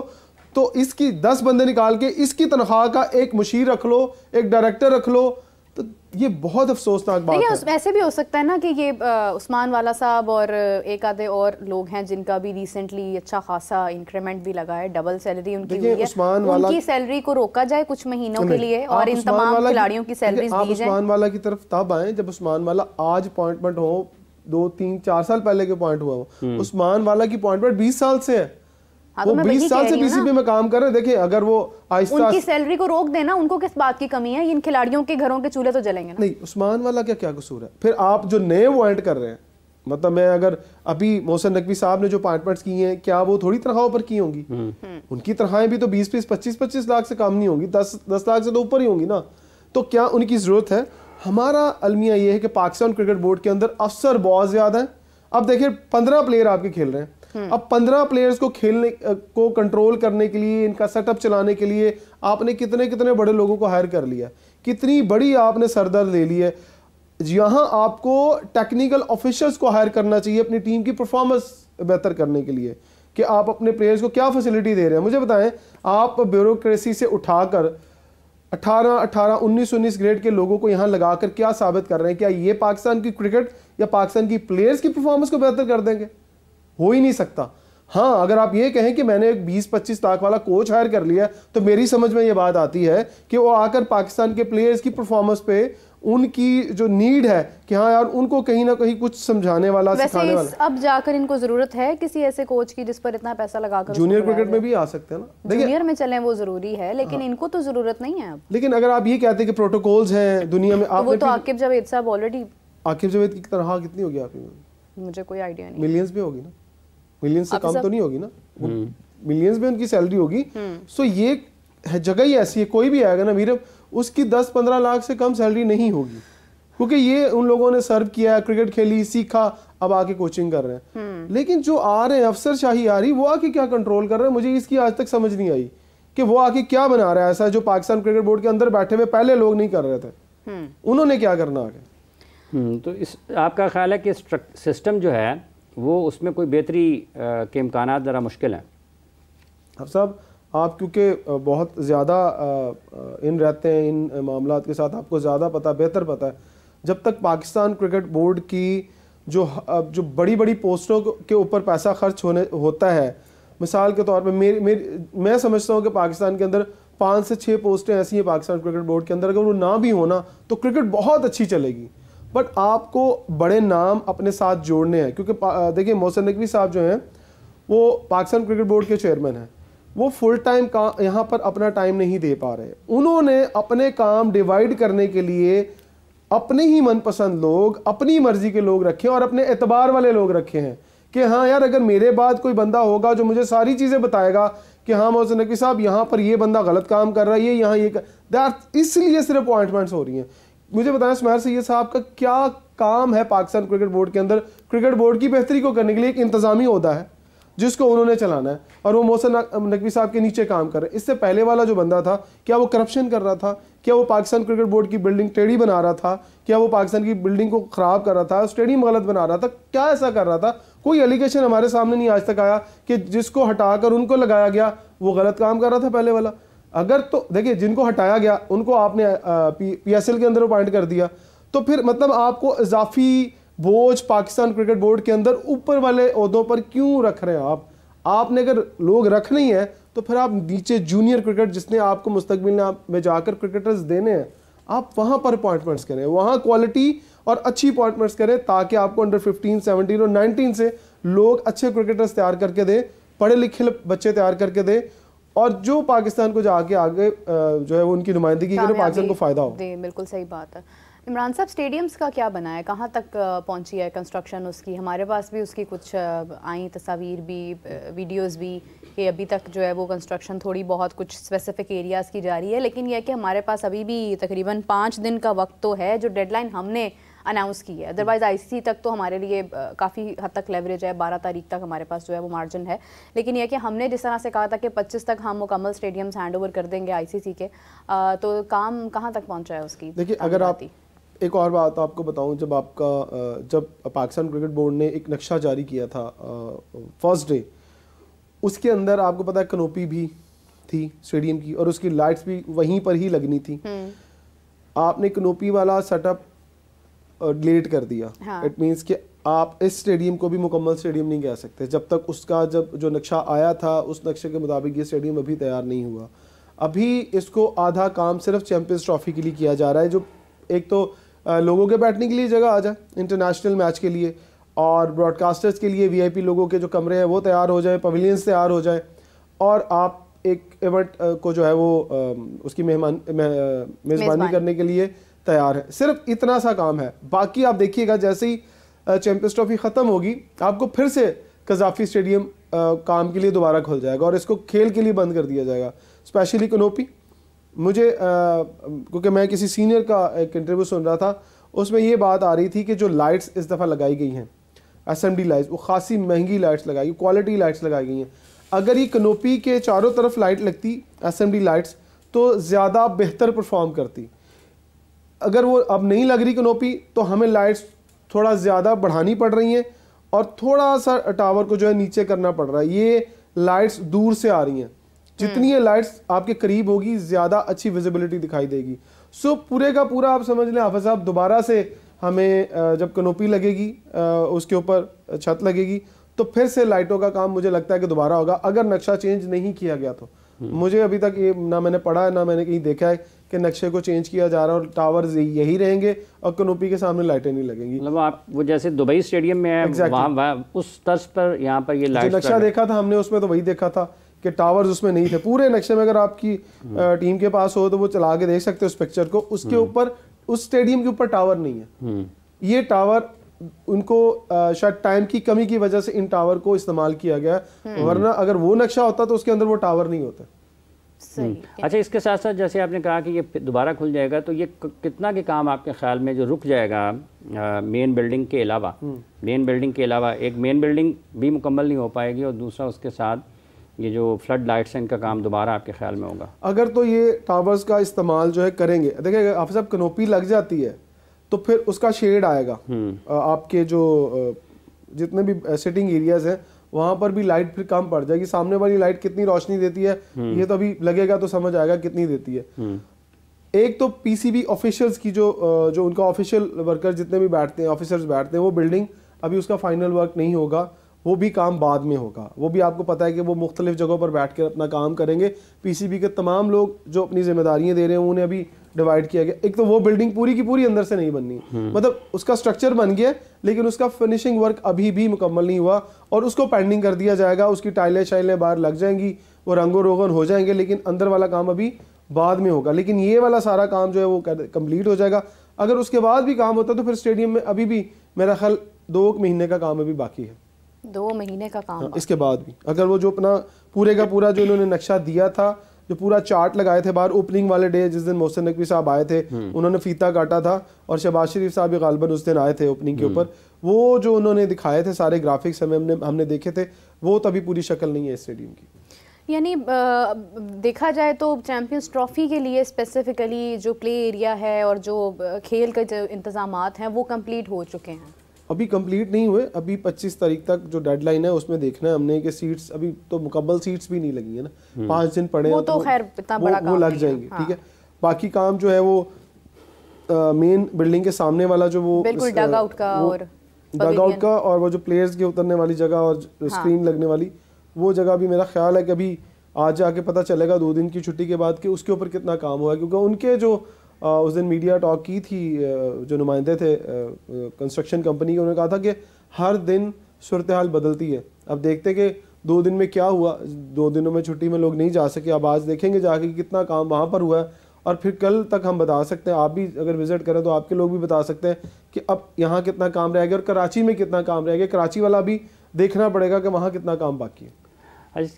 [SPEAKER 3] तो इसकी 10 बंदे निकाल के इसकी तनख्वाह का एक मुशीर रख लो, एक डायरेक्टर रख लो। तो ये बहुत अफसोसनाक बात है।
[SPEAKER 2] ऐसे भी हो सकता है ना कि ये उस्मान वाला साहब और एक आधे और लोग हैं जिनका भी रिसेंटली अच्छा खासा इंक्रीमेंट भी लगा है, डबल सैलरी उनकी हुई है, उनकी सैलरी को रोका जाए कुछ महीनों के लिए और इन तमाम खिलाड़ियों की सैलरी दी जाए।
[SPEAKER 3] आप उस्मान वाला की तरफ तब आए जब उस्मान वाला आज अपॉइंटमेंट हो, 2, 3, 4 साल पहले के अपॉइंट हुआ हो। उस्मान वाला की अपॉइंटमेंट 20 साल से है।
[SPEAKER 2] हाँ,
[SPEAKER 3] वो 20 साल से बीसीबी में काम कर रहे हैं। देखिए अगर वो
[SPEAKER 2] उनकी सैलरी को रोक देना, उनको किस बात की कमी है? इन खिलाड़ियों के घरों के चूल्हे तो जलेंगे ना।
[SPEAKER 3] नहीं, उस्मान वाला क्या कसूर है? फिर आप जो नए अपॉइंट कर रहे हैं, मतलब मैं अगर अभी मोहसिन नकवी साहब ने जो अपॉइंटमेंट्स की हैं, क्या वो थोड़ी तनख्वाहों पर की होंगी? उनकी तनख्वाहें भी तो 20-20, 25-25 लाख से कम नहीं होंगी, 10 लाख से तो ऊपर ही होंगी ना। तो क्या उनकी जरूरत है? हमारा अलमिया ये है कि पाकिस्तान क्रिकेट बोर्ड के अंदर अफसर बहुत ज्यादा है। अब देखिए 15 प्लेयर आपके खेल रहे हैं। अब 15 प्लेयर्स को खेलने को कंट्रोल करने के लिए, इनका सेटअप चलाने के लिए आपने कितने कितने बड़े लोगों को हायर कर लिया, कितनी बड़ी आपने सरदर्द ले ली है। यहाँ आपको टेक्निकल ऑफिसर्स को हायर करना चाहिए अपनी टीम की परफॉर्मेंस बेहतर करने के लिए, कि आप अपने प्लेयर्स को क्या फैसिलिटी दे रहे हैं। मुझे बताएं, आप ब्यूरोक्रेसी से उठाकर 18, 19 ग्रेड के लोगों को यहाँ लगाकर क्या साबित कर रहे हैं? क्या ये पाकिस्तान की क्रिकेट या पाकिस्तान की प्लेयर्स की परफॉर्मेंस को बेहतर कर देंगे? हो ही नहीं सकता। हाँ, अगर आप ये कहें कि मैंने एक 20-25 लाख वाला कोच हायर कर लिया, तो मेरी समझ में ये बात आती है कि वो आकर पाकिस्तान के प्लेयर्स की परफॉर्मेंस पे उनकी जो नीड है कि हाँ यार उनको कहीं ना कहीं कुछ समझाने वाला, सिखाने वाला।
[SPEAKER 2] अब जाकर इनको जरूरत है किसी ऐसे कोच की जिस पर इतना पैसा लगाकर।
[SPEAKER 3] जूनियर क्रिकेट में भी आ सकते हैं ना,
[SPEAKER 2] जूनियर में चलें वो जरूरी है, लेकिन इनको तो जरूरत नहीं है अब।
[SPEAKER 3] लेकिन अगर आप ये कहते हैं कि प्रोटोकॉल्स हैं दुनिया में,
[SPEAKER 2] वो तो आकिब जावेद साहब ऑलरेडी।
[SPEAKER 3] आकिब जावेद की तनख्वाह कितनी होगी आपकी?
[SPEAKER 2] मुझे कोई आइडिया नहीं।
[SPEAKER 3] मिलियंस में होगी ना, मिलियंस से कम तो नहीं होगी ना, मिलियंस में उनकी सैलरी होगी। सो ये जगह ही ऐसी है, कोई भी आएगा ना वीरम, उसकी 10-15 लाख से कम सैलरी नहीं होगी, क्योंकि ये उन लोगों ने सर्व किया, क्रिकेट खेली, सीखा, अब आके कोचिंग कर रहे हैं। लेकिन जो आ रहे हैं अफसर शाही आ रही, वो आके क्या कंट्रोल कर रहे हैं? मुझे इसकी आज तक समझ नहीं आई कि वो आके क्या बना रहा है ऐसा जो पाकिस्तान क्रिकेट बोर्ड के अंदर बैठे हुए पहले लोग नहीं कर रहे थे। उन्होंने क्या करना आगे?
[SPEAKER 1] तो इस आपका ख्याल है कि सिस्टम जो है वो उसमें कोई बेहतरी के इम्कानात ज़रा मुश्किल हैं?
[SPEAKER 3] अब साहब आप क्योंकि बहुत ज़्यादा इन रहते हैं इन मामलात के साथ, आपको ज़्यादा पता, बेहतर पता है। जब तक पाकिस्तान क्रिकेट बोर्ड की जो बड़ी बड़ी पोस्टों के ऊपर पैसा खर्च होता है, मिसाल के तौर पे मैं समझता हूँ कि पाकिस्तान के अंदर 5 से 6 पोस्टें ऐसी हैं पाकिस्तान क्रिकेट बोर्ड के अंदर, अगर वो ना भी होना तो क्रिकेट बहुत अच्छी चलेगी। बट आपको बड़े नाम अपने साथ जोड़ने हैं, क्योंकि देखिए मोहसिन नकवी साहब जो हैं वो पाकिस्तान क्रिकेट बोर्ड के चेयरमैन हैं, वो फुल टाइम यहाँ पर अपना टाइम नहीं दे पा रहे। उन्होंने अपने काम डिवाइड करने के लिए अपने ही मनपसंद लोग, अपनी मर्जी के लोग रखे और अपने एतबार वाले लोग रखे हैं कि हाँ यार अगर मेरे बाद कोई बंदा होगा जो मुझे सारी चीज़ें बताएगा कि हाँ मोहसिन नकवी साहब यहाँ पर ये बंदा गलत काम कर रहा है, ये यहाँ ये इसलिए सिर्फ अपॉइंटमेंट्स हो रही हैं। मुझे बताएं सुमैर सैयद साहब का क्या काम है पाकिस्तान क्रिकेट बोर्ड के अंदर? क्रिकेट बोर्ड की बेहतरी को करने के लिए एक इंतजामी ओहदा है जिसको उन्होंने चलाना है, और वो मोहसिन नकवी साहब के नीचे काम कर रहे हैं। इससे पहले वाला जो बंदा था, क्या वो करप्शन कर रहा था? क्या वो पाकिस्तान क्रिकेट बोर्ड की बिल्डिंग टेढ़ी बना रहा था? क्या वो पाकिस्तान की बिल्डिंग को ख़राब कर रहा था, स्टेडियम गलत बना रहा था? क्या ऐसा कर रहा था? कोई एलिगेशन हमारे सामने नहीं आज तक आया कि जिसको हटाकर उनको लगाया गया वो गलत काम कर रहा था पहले वाला। अगर तो देखिए जिनको हटाया गया उनको आपने PSL के अंदर अपॉइंट कर दिया, तो फिर मतलब आपको इजाफी बोझ पाकिस्तान क्रिकेट बोर्ड के अंदर ऊपर वाले ओहदों पर क्यों रख रहे हैं आपने अगर लोग रख नहीं है तो फिर आप नीचे जूनियर क्रिकेट जिसने आपको मुस्तकबिल में जाकर क्रिकेटर्स देने हैं, आप वहाँ पर अपॉइंटमेंट्स करें, वहाँ क्वालिटी और अच्छी अपॉइंटमेंट्स करें ताकि आपको अंडर 15, 17 और 19 से लोग अच्छे क्रिकेटर्स तैयार करके दें, पढ़े लिखे बच्चे तैयार करके दें, और जो पाकिस्तान को जाके आगे जो है वो उनकी नुमाइंदगी करें, पाकिस्तान को फ़ायदा हो।
[SPEAKER 2] बिल्कुल सही बात है। इमरान साहब, स्टेडियम्स का क्या बना है, कहाँ तक पहुँची है कंस्ट्रक्शन उसकी? हमारे पास भी उसकी कुछ आई तस्वीर भी, वीडियोस भी, कि अभी तक जो है वो कंस्ट्रक्शन थोड़ी बहुत कुछ स्पेसिफिक एरियाज़ की जा रही है, लेकिन यह कि हमारे पास अभी भी तकरीबन 5 दिन का वक्त तो है जो डेडलाइन हमने अनाउंस की है। अदरवाइज़ ICC तक तो हमारे लिए काफ़ी हद तक लेवरेज है, 12 तारीख तक हमारे पास जो है वो मार्जिन है। लेकिन यह कि हमने जिस तरह से कहा था कि 25 तक हम मुकम्मल स्टेडियम्स हैंड ओवर कर देंगे ICC के, तो काम कहाँ तक पहुँचा है उसकी?
[SPEAKER 3] देखिए अगर आप एक और बात आपको बताऊं, जब पाकिस्तान क्रिकेट बोर्ड ने एक नक्शा जारी किया था फर्स्ट डे, उसके अंदर आपको पता है कनोपी भी थी स्टेडियम की और उसकी लाइट्स भी वहीं पर ही लगनी थी। आपने कनोपी वाला सेटअप लेट कर दिया। इट मींस कि आप इस स्टेडियम को भी मुकम्मल स्टेडियम नहीं कह सकते जब तक उसका जो नक्शा आया था उस नक्शे के मुताबिक ये स्टेडियम अभी तैयार नहीं हुआ। अभी इसको आधा काम सिर्फ चैंपियंस ट्रॉफी के लिए किया जा रहा है, जो एक तो लोगों के बैठने के लिए जगह आ जाए इंटरनेशनल मैच के लिए, और ब्रॉडकास्टर्स के लिए वीआईपी लोगों के जो कमरे हैं वो तैयार हो जाए, पवेलियंस तैयार हो जाए, और आप एक इवेंट को जो है वो उसकी मेज़बानी करने के लिए तैयार है। सिर्फ इतना सा काम है। बाकी आप देखिएगा जैसे ही चैंपियंस ट्रॉफी ख़त्म होगी आपको फिर से कज़ाफ़ी स्टेडियम काम के लिए दोबारा खुल जाएगा और इसको खेल के लिए बंद कर दिया जाएगा। स्पेशली कनोपी, मुझे क्योंकि मैं किसी सीनियर का एक इंटरव्यू सुन रहा था, उसमें ये बात आ रही थी कि जो लाइट्स इस दफ़ा लगाई गई हैं एसएमडी लाइट्स, वो खासी महंगी लाइट्स लगाई, क्वालिटी लाइट्स लगाई गई हैं। अगर ये कनोपी के चारों तरफ लाइट लगती एसएमडी लाइट्स तो ज़्यादा बेहतर परफॉर्म करती। अगर वो अब नहीं लग रही कनोपी तो हमें लाइट्स थोड़ा ज़्यादा बढ़ानी पड़ रही हैं और थोड़ा सा टावर को जो है नीचे करना पड़ रहा है। ये लाइट्स दूर से आ रही हैं, जितनी ये लाइट्स आपके करीब होगी ज़्यादा अच्छी विजिबिलिटी दिखाई देगी। सो पूरे का पूरा आप समझ लें हाफिज़ साहब, दोबारा से हमें जब कनोपी लगेगी उसके ऊपर छत लगेगी तो फिर से लाइटों का काम मुझे लगता है कि दोबारा होगा, अगर नक्शा चेंज नहीं किया गया तो। मुझे अभी तक ये ना मैंने पढ़ा है ना मैंने कहीं देखा है कि नक्शे को चेंज किया जा रहा है और टावर्स यही रहेंगे और कनोपी के सामने लाइटें नहीं लगेंगी।
[SPEAKER 1] मतलब आप वो जैसे दुबई स्टेडियम में है वहाँ उस तर्ज पर यहाँ पर ये लाइट
[SPEAKER 3] नक्शा देखा था हमने, उसमें तो वही देखा था कि टावर्स उसमें नहीं थे पूरे नक्शे में। अगर आपकी टीम के पास हो तो वो चला के देख सकते हो उस पिक्चर को, उसके ऊपर उस स्टेडियम के ऊपर टावर नहीं है। ये टावर उनको शायद टाइम की कमी की वजह से इन टावर को इस्तेमाल किया गया, वरना अगर वो नक्शा होता तो उसके अंदर वो टावर नहीं होता।
[SPEAKER 1] अच्छा, इसके साथ साथ जैसे आपने कहा कि ये दोबारा खुल जाएगा तो ये कितना के काम आपके ख्याल में जो रुक जाएगा मेन बिल्डिंग के अलावा? मेन बिल्डिंग के अलावा एक मेन बिल्डिंग भी मुकम्मल नहीं हो पाएगी और दूसरा उसके साथ ये जो फ्लड लाइट्स हैं इनका काम दोबारा आपके ख्याल में होगा? अगर
[SPEAKER 3] तो ये टावर्स का इस्तेमाल जो है करेंगे, देखिए आप सब कनोपी लग जाती है तो फिर उसका शेड आएगा आपके जो जितने भी सिटिंग एरियाज हैं वहां पर भी लाइट फिर कम पड़ जाएगी। सामने वाली लाइट कितनी रोशनी देती है ये तो अभी लगेगा तो समझ आएगा कितनी देती है। एक तो पीसीबी ऑफिशियल्स की जो उनका ऑफिशियल वर्कर जितने भी बैठते हैं, ऑफिसर्स बैठते हैं, वो बिल्डिंग अभी उसका फाइनल वर्क नहीं होगा, वो भी काम बाद में होगा। वो भी आपको पता है कि वो मुख्तलिफ जगहों पर बैठ कर अपना काम करेंगे। पीसीबी के तमाम लोग जो अपनी जिम्मेदारियां दे रहे हैं उन्हें अभी डिवाइड किया गया। एक तो वो बिल्डिंग पूरी की पूरी अंदर से नहीं बननी, मतलब उसका स्ट्रक्चर बन गया लेकिन उसका फिनिशिंग वर्क अभी भी मुकम्मल नहीं हुआ और उसको पेंडिंग कर दिया जाएगा। उसकी टाइलें शाइलें बाहर लग जाएंगी, वो रंगो रोगन हो जाएंगे, लेकिन अंदर वाला काम अभी बाद में होगा। लेकिन ये वाला सारा काम जो है वो कंप्लीट हो जाएगा। अगर उसके बाद भी काम होता तो फिर स्टेडियम में अभी भी मेरा ख्याल 2 महीने का काम अभी बाकी है।
[SPEAKER 2] 2 महीने का काम
[SPEAKER 3] इसके बाद भी अगर वो जो अपना पूरे का पूरा जो इन्होंने नक्शा दिया था, जो पूरा चार्ट लगाए थे बाहर ओपनिंग वाले डे जिस दिन मोहसिन नकवी साहब आए थे, उन्होंने फीता काटा था और शहबाज शरीफ साहब भी गालिबन उस दिन आए थे ओपनिंग के ऊपर, वो जो उन्होंने दिखाए थे सारे ग्राफिक्स हमने देखे थे, वो तभी पूरी शक्ल नहीं है स्टेडियम की।
[SPEAKER 2] यानी देखा जाए तो चैंपियंस ट्रॉफी के लिए स्पेसिफिकली जो प्ले एरिया है और जो खेल के जो इंतजामात हैं वो कंप्लीट हो चुके हैं?
[SPEAKER 3] अभी कंप्लीट नहीं हुए, अभी 25 तारीख तक जो डेडलाइन है उसमें देखना है हमने कि सीट्स अभी तो मुकम्मल सीट्स भी नहीं लगी है ना, 5 दिन पड़े
[SPEAKER 2] वो तो खैर इतना बड़ा काम
[SPEAKER 3] वो लग जाएंगे। ठीक है, बाकी काम जो है वो मेन बिल्डिंग के सामने वाला जो वो
[SPEAKER 2] बिल्कुल डग आउट का
[SPEAKER 3] और वो जो प्लेयर्स के उतरने वाली जगह और स्क्रीन लगने वाली वो जगह भी मेरा ख्याल है कि अभी आज जाके पता चलेगा 2 दिन की छुट्टी के बाद कि उसके ऊपर कितना काम हुआ है। क्योंकि उनके जो उस दिन मीडिया टॉक की थी जो नुमाइंदे थे कंस्ट्रक्शन कंपनी के, उन्होंने कहा था कि हर दिन सूरत हाल बदलती है। अब देखते कि 2 दिन में क्या हुआ, 2 दिनों में छुट्टी में लोग नहीं जा सके, अब आज देखेंगे जाके कितना काम वहाँ पर हुआ है और फिर कल तक हम बता सकते हैं, आप भी अगर विजिट करें तो आपके लोग भी बता सकते हैं कि अब यहाँ कितना काम रह गया और कराची में कितना काम रह गया। कराची वाला भी देखना पड़ेगा कि वहाँ कितना काम बाकी है।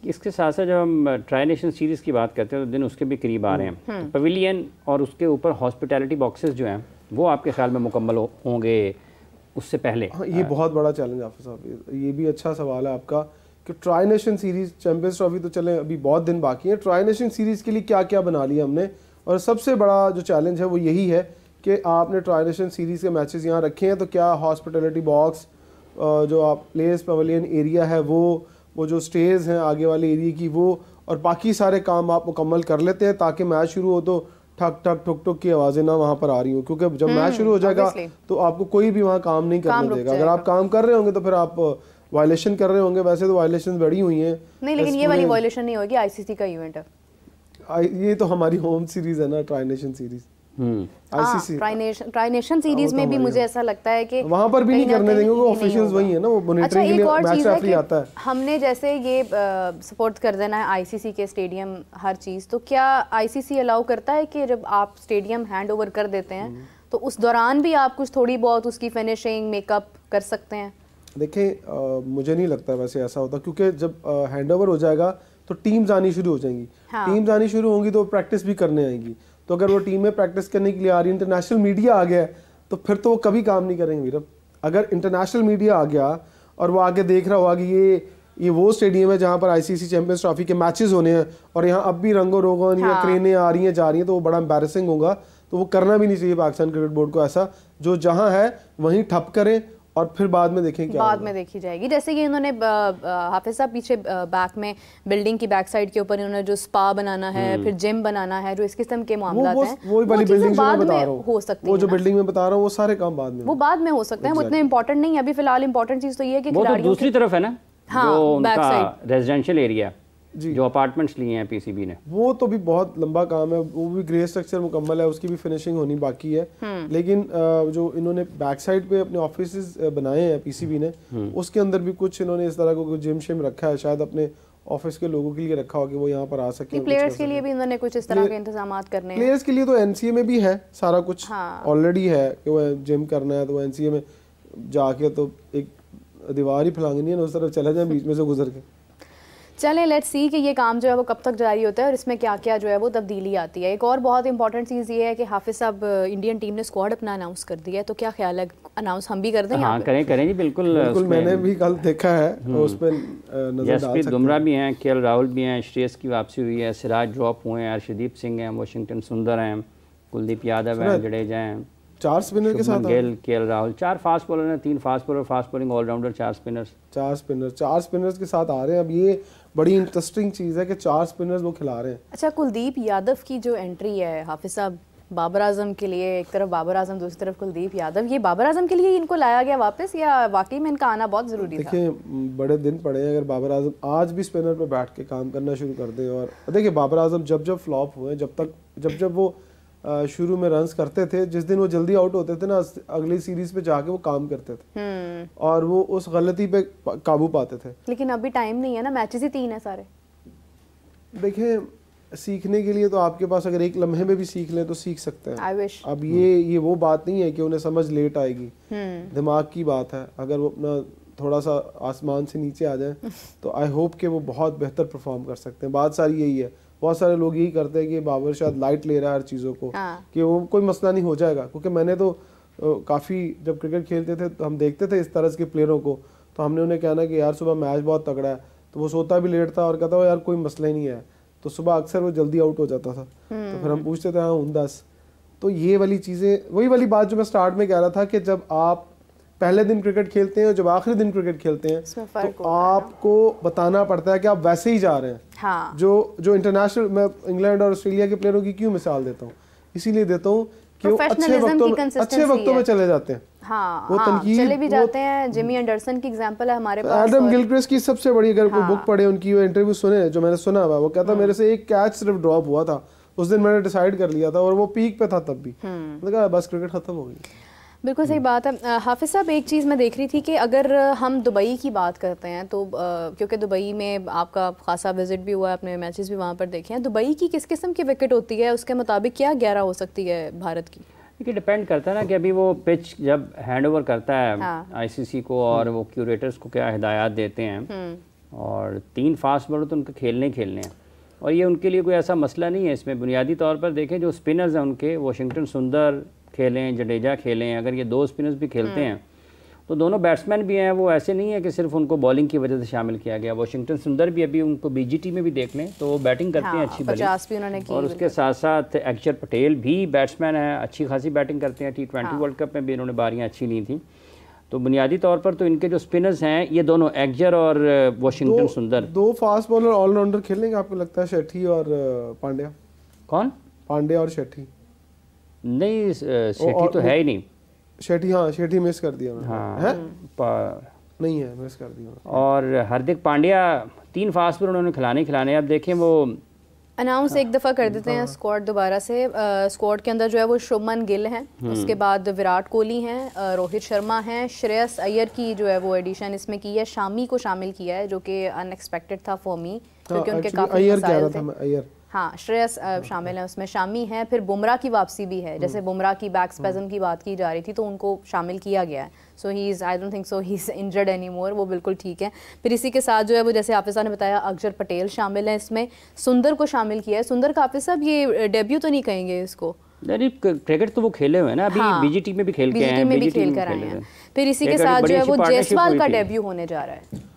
[SPEAKER 1] इसके साथ साथ जब हम ट्राई नेशन सीरीज़ की बात करते हैं तो दिन उसके भी करीब आ रहे हैं। पवेलियन और उसके ऊपर हॉस्पिटैलिटी बॉक्सेस जो हैं वो आपके ख्याल में मुकम्मल होंगे उससे पहले?
[SPEAKER 3] हाँ, ये बहुत बड़ा चैलेंज हाफिज़ साहब, ये भी अच्छा सवाल है आपका कि tri nation series, champions trophy तो चले अभी बहुत दिन बाकी है, ट्राई नेशन सीरीज़ के लिए क्या क्या बना लिया हमने। और सबसे बड़ा जो चैलेंज है वो यही है कि आपने ट्राई नेशन सीरीज़ के मैचेस यहाँ रखे हैं, तो क्या हॉस्पिटलिटी बॉक्स, जो आप प्लेयर्स पवेलियन एरिया है वो जो स्टेज हैं आगे वाले एरिया की, वो और बाकी सारे काम आप मुकम्मल कर लेते हैं ताकि मैच शुरू हो तो ठक ठक ठुक ठुक की आवाज़ें ना वहाँ पर आ रही हो, क्योंकि जब मैच शुरू हो जाएगा तो आपको कोई भी वहाँ काम नहीं करने देगा। अगर आप काम कर रहे होंगे तो फिर आप वायलेशन कर रहे होंगे। वैसे तो वायलेशन बढ़ी हुई हैं
[SPEAKER 2] नहीं, लेकिन ये वाली वायलेशन नहीं होगी, आईसीसी का इवेंट है
[SPEAKER 3] ये तो हमारी होम सीरीज है ना, tri nation series. ICC
[SPEAKER 2] tri nation series में भी मुझे ऐसा लगता है कि
[SPEAKER 3] वहाँ पर भी नहीं करने देंगे, वो ऑफिशियल्स वही है ना, वो मॉनिटरिंग के लिए मैच रेफरी आता है।
[SPEAKER 2] हमने जैसे ये सपोर्ट कर देना है आईसीसी के स्टेडियम हर चीज़, तो क्या आईसीसी अलाउ करता है कि जब आप स्टेडियम हैंड ओवर कर देते हैं तो उस दौरान भी आप कुछ थोड़ी बहुत उसकी फिनिशिंग मेकअप कर सकते हैं?
[SPEAKER 3] देखें मुझे नहीं लगता वैसे ऐसा होता, क्योंकि जब हैंड ओवर हो जाएगा तो टीम्स आनी शुरू हो जाएंगी। टीम्स आनी शुरू होंगी तो प्रैक्टिस भी करने आएंगी, तो अगर वो टीम में प्रैक्टिस करने के लिए आ रही है, इंटरनेशनल मीडिया आ गया है तो फिर तो वो कभी काम नहीं करेंगे वीरब। अगर इंटरनेशनल मीडिया आ गया और वो आगे देख रहा होगा कि ये वो स्टेडियम है जहाँ पर आईसीसी चैंपियंस ट्रॉफी के मैचेस होने हैं और यहाँ अब भी रंगो रोगन या क्रेनें आ रही हैं जा रही हैं, तो वो बड़ा एम्बैरेसिंग होगा। तो वो करना भी नहीं चाहिए पाकिस्तान क्रिकेट बोर्ड को ऐसा, जो जहाँ है वहीं ठप करें और फिर बाद में देखें क्या
[SPEAKER 2] बाद में देखी जाएगी। जैसे कि इन्होंने हाफिज साहब पीछे बैक में बिल्डिंग की बैक साइड के ऊपर इन्होंने जो स्पा बनाना है, फिर जिम बनाना है, जो इस किस्म के मामलात हैं
[SPEAKER 3] वो वाली बिल्डिंग
[SPEAKER 2] बाद में हो सकती है।
[SPEAKER 3] वो जो बिल्डिंग में बता रहा हूँ वो सारे काम बाद में,
[SPEAKER 2] वो बाद में हो सकते हैं, वो इतने इंपॉर्टेंट नहीं है। अभी फिलहाल इंपॉर्टेंट चीज तो ये है कि
[SPEAKER 1] वो तो दूसरी तरफ है ना, जो उनका रेजिडेंशियल एरिया जो अपार्टमेंट्स लिए हैं पीसीबी ने, वो
[SPEAKER 3] तो भी बहुत लंबा काम है, वो भी ग्रे स्ट्रक्चर मुकम्मल है, उसकी भी फिनिशिंग होनी बाकी है। लेकिन जो इन्होंने बैक साइड पे अपने ऑफिस बनाए हैं पीसीबी ने, उसके अंदर भी कुछ इन्होंने इस तरह को जिम शिम रखा है, शायद अपने ऑफिस के लोगों के लिए रखा हो कि वो यहाँ पर आ सके।
[SPEAKER 2] प्लेयर्स के लिए भी इन्होंने कुछ इस तरह के इंतजाम करने हैं।
[SPEAKER 3] प्लेयर्स के लिए तो एनसीए में भी है सारा कुछ ऑलरेडी है कि वो जिम करना है तो एनसीए में जाके तो एक दीवार ही फैलांगनी है ना, उस तरफ चले जाए बीच में से गुजर के।
[SPEAKER 2] चलें लेट्स सी कि ये काम जो है वो कब तक जारी होता है और इसमें क्या क्या जो है वो तब्दीली आती है। एक और बहुत इंपॉर्टेंट चीज़ ये है कि हाफिज साहब इंडियन टीम ने स्क्वाड अपना अनाउंस कर दिया है, तो क्या ख्याल है, अनाउंस हम भी कर दें?
[SPEAKER 1] हाँ करें जी, बिल्कुल
[SPEAKER 3] मैंने भी कल देखा है, उस पर
[SPEAKER 1] जसप्रीत बुमराह भी हैं, केएल राहुल भी हैं, श्रेयस की वापसी हुई है, सिराज ड्रॉप हुए हैं, अर्शदीप सिंह हैं, वाशिंगटन सुंदर हैं, कुलदीप यादव हैं, जडेजा हैं,
[SPEAKER 3] 4 स्पिनर के साथ
[SPEAKER 1] Gill, KL Rahul, 4 fast bowler हैं, 3 fast bowler, fast bowling allrounder, 4 spinners के साथ आ रहे हैं। अब ये बड़ी इंटरेस्टिंग चीज़ है कि 4 स्पिनर्स वो खिला रहे हैं।
[SPEAKER 2] अच्छा, कुलदीप यादव की जो एंट्री है हाफिज साहब, बाबर आजम के लिए, एक तरफ बाबर आजम दूसरी तरफ कुलदीप यादव, ये बाबर आजम के लिए इनको लाया गया वापस या वाकई में इनका आना बहुत ज़रूरी था?
[SPEAKER 3] देखिए बड़े दिन पड़े हैं, अगर बाबर आजम आज भी स्पिनर पे बैठ के काम करना शुरू कर दे। और देखिए बाबर आजम जब फ्लॉप हुए, जब वो शुरू में रन्स करते थे, जिस दिन वो जल्दी आउट होते थे ना, अगली सीरीज पे जाके वो काम करते थे और वो उस गलती पे काबू पाते थे।
[SPEAKER 2] लेकिन अभी टाइम नहीं है ना, मैचेस ही 3 है सारे।
[SPEAKER 3] देखें सीखने के लिए तो आपके पास अगर एक लम्हे में भी सीख लें तो सीख सकते हैं।
[SPEAKER 2] I wish।
[SPEAKER 3] अब ये वो बात नहीं है कि उन्हें समझ लेट आएगी, दिमाग की बात है। अगर वो अपना थोड़ा सा आसमान से नीचे आ जाए तो आई होप कि वो बहुत बेहतर परफॉर्म कर सकते हैं। बात सारी यही है, बहुत सारे लोग यही करते हैं कि बाबर शायद लाइट ले रहा है हर चीज़ों को, कि वो कोई मसला नहीं हो जाएगा। क्योंकि मैंने तो काफ़ी जब क्रिकेट खेलते थे तो हम देखते थे इस तरह के प्लेयरों को, तो हमने उन्हें कहना कि यार सुबह मैच बहुत तगड़ा है, तो वो सोता भी लेट था और कहता वो यार कोई मसला ही नहीं है, तो सुबह अक्सर वो जल्दी आउट हो जाता था। तो फिर हम पूछते थे हाँ 10। तो ये वाली चीज़ें, वही वाली बात जो मैं स्टार्ट में कह रहा था कि जब आप पहले दिन क्रिकेट खेलते हैं और जब आखिरी दिन क्रिकेट खेलते हैं तो आपको बताना पड़ता है कि आप वैसे ही जा रहे हैं।
[SPEAKER 2] हाँ।
[SPEAKER 3] जो इंटरनेशनल, मैं इंग्लैंड और ऑस्ट्रेलिया के प्लेयरों की क्यों मिसाल देता हूँ, इसीलिए देता हूँ कि वो अच्छे वक्तों में चले जाते हैं।
[SPEAKER 2] हाँ, वो तनकीद चले भी जाते हैं। जिमी एंडरसन की एग्जांपल है हमारे पास।
[SPEAKER 3] एडम गिलक्रिस्ट की सबसे बड़ी, अगर कोई बुक पढ़े, उनकी वो इंटरव्यू सुने जो मैंने सुना हुआ, वो कहता मेरे से एक कैच सिर्फ ड्रॉप हुआ था, उस दिन मैंने डिसाइड कर लिया था और वो पीक पे था तब भी, मैंने कहा बस क्रिकेट खत्म हो गई।
[SPEAKER 2] बिल्कुल सही बात है। हाफिज साहब एक चीज़ मैं देख रही थी कि अगर हम दुबई की बात करते हैं तो क्योंकि दुबई में आपका खासा विजिट भी हुआ है, अपने मैचेस भी वहाँ पर देखे हैं, दुबई की किस किस्म की विकेट होती है, उसके मुताबिक क्या 11 हो सकती है भारत की?
[SPEAKER 1] देखिए डिपेंड करता है ना कि अभी वो पिच जब हैंड ओवर करता है आईसीसी को और वो क्यूरेटर्स को क्या हिदायत देते हैं, और 3 फास्ट बॉलर तो उनके खेलने हैं और ये उनके लिए कोई ऐसा मसला नहीं है। इसमें बुनियादी तौर पर देखें जो स्पिनर्स हैं उनके, वाशिंगटन सुंदर खेलें, जडेजा खेलें, अगर ये 2 स्पिनर्स भी खेलते हैं तो दोनों बैट्समैन भी हैं, वो ऐसे नहीं है कि सिर्फ उनको बॉलिंग की वजह से शामिल किया गया। वाशिंगटन सुंदर भी अभी उनको बीजीटी में भी देख लें तो वो बैटिंग करते हैं अच्छी
[SPEAKER 2] 50 भी उन्होंने की,
[SPEAKER 1] और उसके साथ साथ अक्षर पटेल भी बैट्समैन है, अच्छी खासी बैटिंग करते हैं। T20 वर्ल्ड कप में भी इन्होंने बारियाँ अच्छी ली थी। तो बुनियादी तौर पर तो इनके जो स्पिनर्स हैं ये दोनों अक्षर और वाशिंगटन सुंदर,
[SPEAKER 3] दो फास्ट बॉलर ऑलराउंडर खेलेंगे आपको लगता है, शेट्टी और पांड्या?
[SPEAKER 1] कौन?
[SPEAKER 3] पांड्या और शेट्टी?
[SPEAKER 1] नहीं, शेट्टी तो है ही नहीं।
[SPEAKER 3] शेट्टी, हाँ शेट्टी मिस कर दिया मैंने।
[SPEAKER 1] हाँ
[SPEAKER 3] है? नहीं है, मिस कर दिया।
[SPEAKER 1] और हार्दिक पांड्या 3 फास्ट पर उन्होंने खिलाने। अब देखें वो
[SPEAKER 2] अनाउंस एक दफ़ा कर देते हैं स्क्वाड दोबारा से। स्क्वाड के अंदर जो है वो शुभमन गिल हैं, उसके बाद विराट कोहली हैं, रोहित शर्मा हैं, श्रेयस अय्यर की जो है वो एडिशन इसमें की है, शामी को शामिल किया है जो कि अनएक्सपेक्टेड था फॉर मी क्योंकि उनके काफ़ी मसाइल थे। हाँ, श्रेयस शामिल है उसमें, शामी है। फिर बुमराह की वापसी भी है, जैसे बुमराह की बैक स्पैज़म की बात की जा रही थी तो उनको शामिल किया गया है। So he is, I don't think so he is injured any more, वो बिल्कुल ठीक है। फिर इसी के साथ जो है वो जैसे हाफिज़ साहब ने बताया अक्षर पटेल शामिल है इसमें, सुंदर को शामिल किया है। सुंदर का हाफिज़ साहब ये डेब्यू तो नहीं कहेंगे इसको?
[SPEAKER 1] नहीं, क्रिकेट तो वो खेले हुए हैं ना, अभी बीजीटी में भी खेल के हैं,
[SPEAKER 2] बीजीटी में भी खेल कर आए हैं। फिर इसी के साथ जो है वो जायसवाल का डेब्यू होने जा रहा है।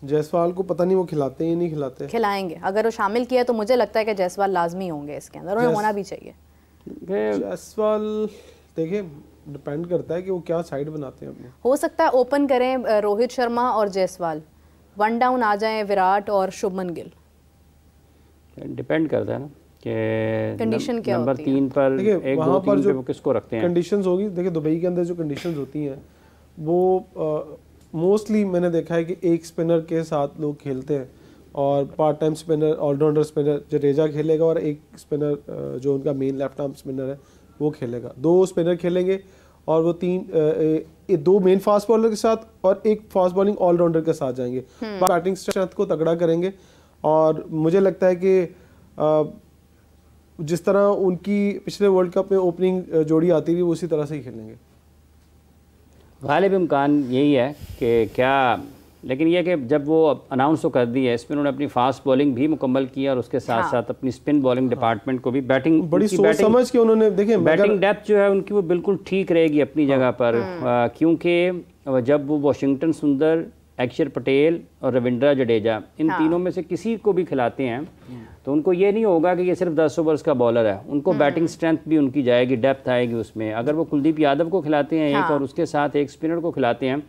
[SPEAKER 3] जायसवाल को पता नहीं वो खिलाते हैं नहीं खिलाते?
[SPEAKER 2] खिलाएंगे, अगर वो शामिल किया तो मुझे लगता है कि जायसवाल लाजमी होंगे इसके अंदर, उन्हें होना भी चाहिए।
[SPEAKER 3] जायसवाल देखिए डिपेंड करता है कि वो क्या साइड बनाते हैं अपने।
[SPEAKER 2] हो सकता है ओपन करें रोहित शर्मा और जायसवाल, 1 डाउन आ जाएं विराट और शुभमन गिल।
[SPEAKER 1] डिपेंड करता है ना कि
[SPEAKER 2] कंडीशन क्या
[SPEAKER 1] नंबर
[SPEAKER 2] होती है।
[SPEAKER 1] 3 पर
[SPEAKER 3] देखिए
[SPEAKER 1] एक
[SPEAKER 3] वहाँ
[SPEAKER 1] दो
[SPEAKER 3] पर
[SPEAKER 1] तीन
[SPEAKER 3] जो
[SPEAKER 1] पे वो किसको रखते हैं
[SPEAKER 3] कंडीशंस होगी। देखिए दुबई के अंदर जो कंडीशंस होती हैं वो मोस्टली मैंने देखा है कि एक स्पिनर के साथ लोग खेलते हैं और part time spinner, allrounder spinner Jadeja खेलेगा और एक स्पिनर जो उनका मेन लेफ्ट आर्म स्पिनर है वो खेलेगा। 2 स्पिनर खेलेंगे और वो 2 मेन फास्ट बॉलर के साथ और एक फास्ट बॉलिंग ऑलराउंडर के साथ जाएंगे। बैटिंग स्ट्रेंथ को तगड़ा करेंगे और मुझे लगता है कि जिस तरह उनकी पिछले वर्ल्ड कप में ओपनिंग जोड़ी आती थी उसी तरह से ही खेलेंगे।
[SPEAKER 1] गालिब इम्कान यही है कि क्या, लेकिन यह कि जब वो अनाउंस तो कर दी है, इसमें उन्होंने अपनी फास्ट बॉलिंग भी मुकम्मल की और उसके साथ साथ अपनी स्पिन बॉलिंग डिपार्टमेंट को भी बड़ी
[SPEAKER 3] सोच समझ के उन्होंने देखे।
[SPEAKER 1] बैटिंग डेप्थ जो है उनकी वो बिल्कुल ठीक रहेगी अपनी जगह पर, क्योंकि जब वो वाशिंगटन सुंदर, अक्षर पटेल और रविंद्र जडेजा इन तीनों में से किसी को भी खिलाते हैं तो उनको ये नहीं होगा कि ये सिर्फ 10 ओवर्स का बॉलर है, उनको बैटिंग स्ट्रेंथ भी उनकी जाएगी, डेप्थ आएगी उसमें। अगर वो कुलदीप यादव को खिलाते हैं एक और उसके साथ एक स्पिनर को खिलाते हैं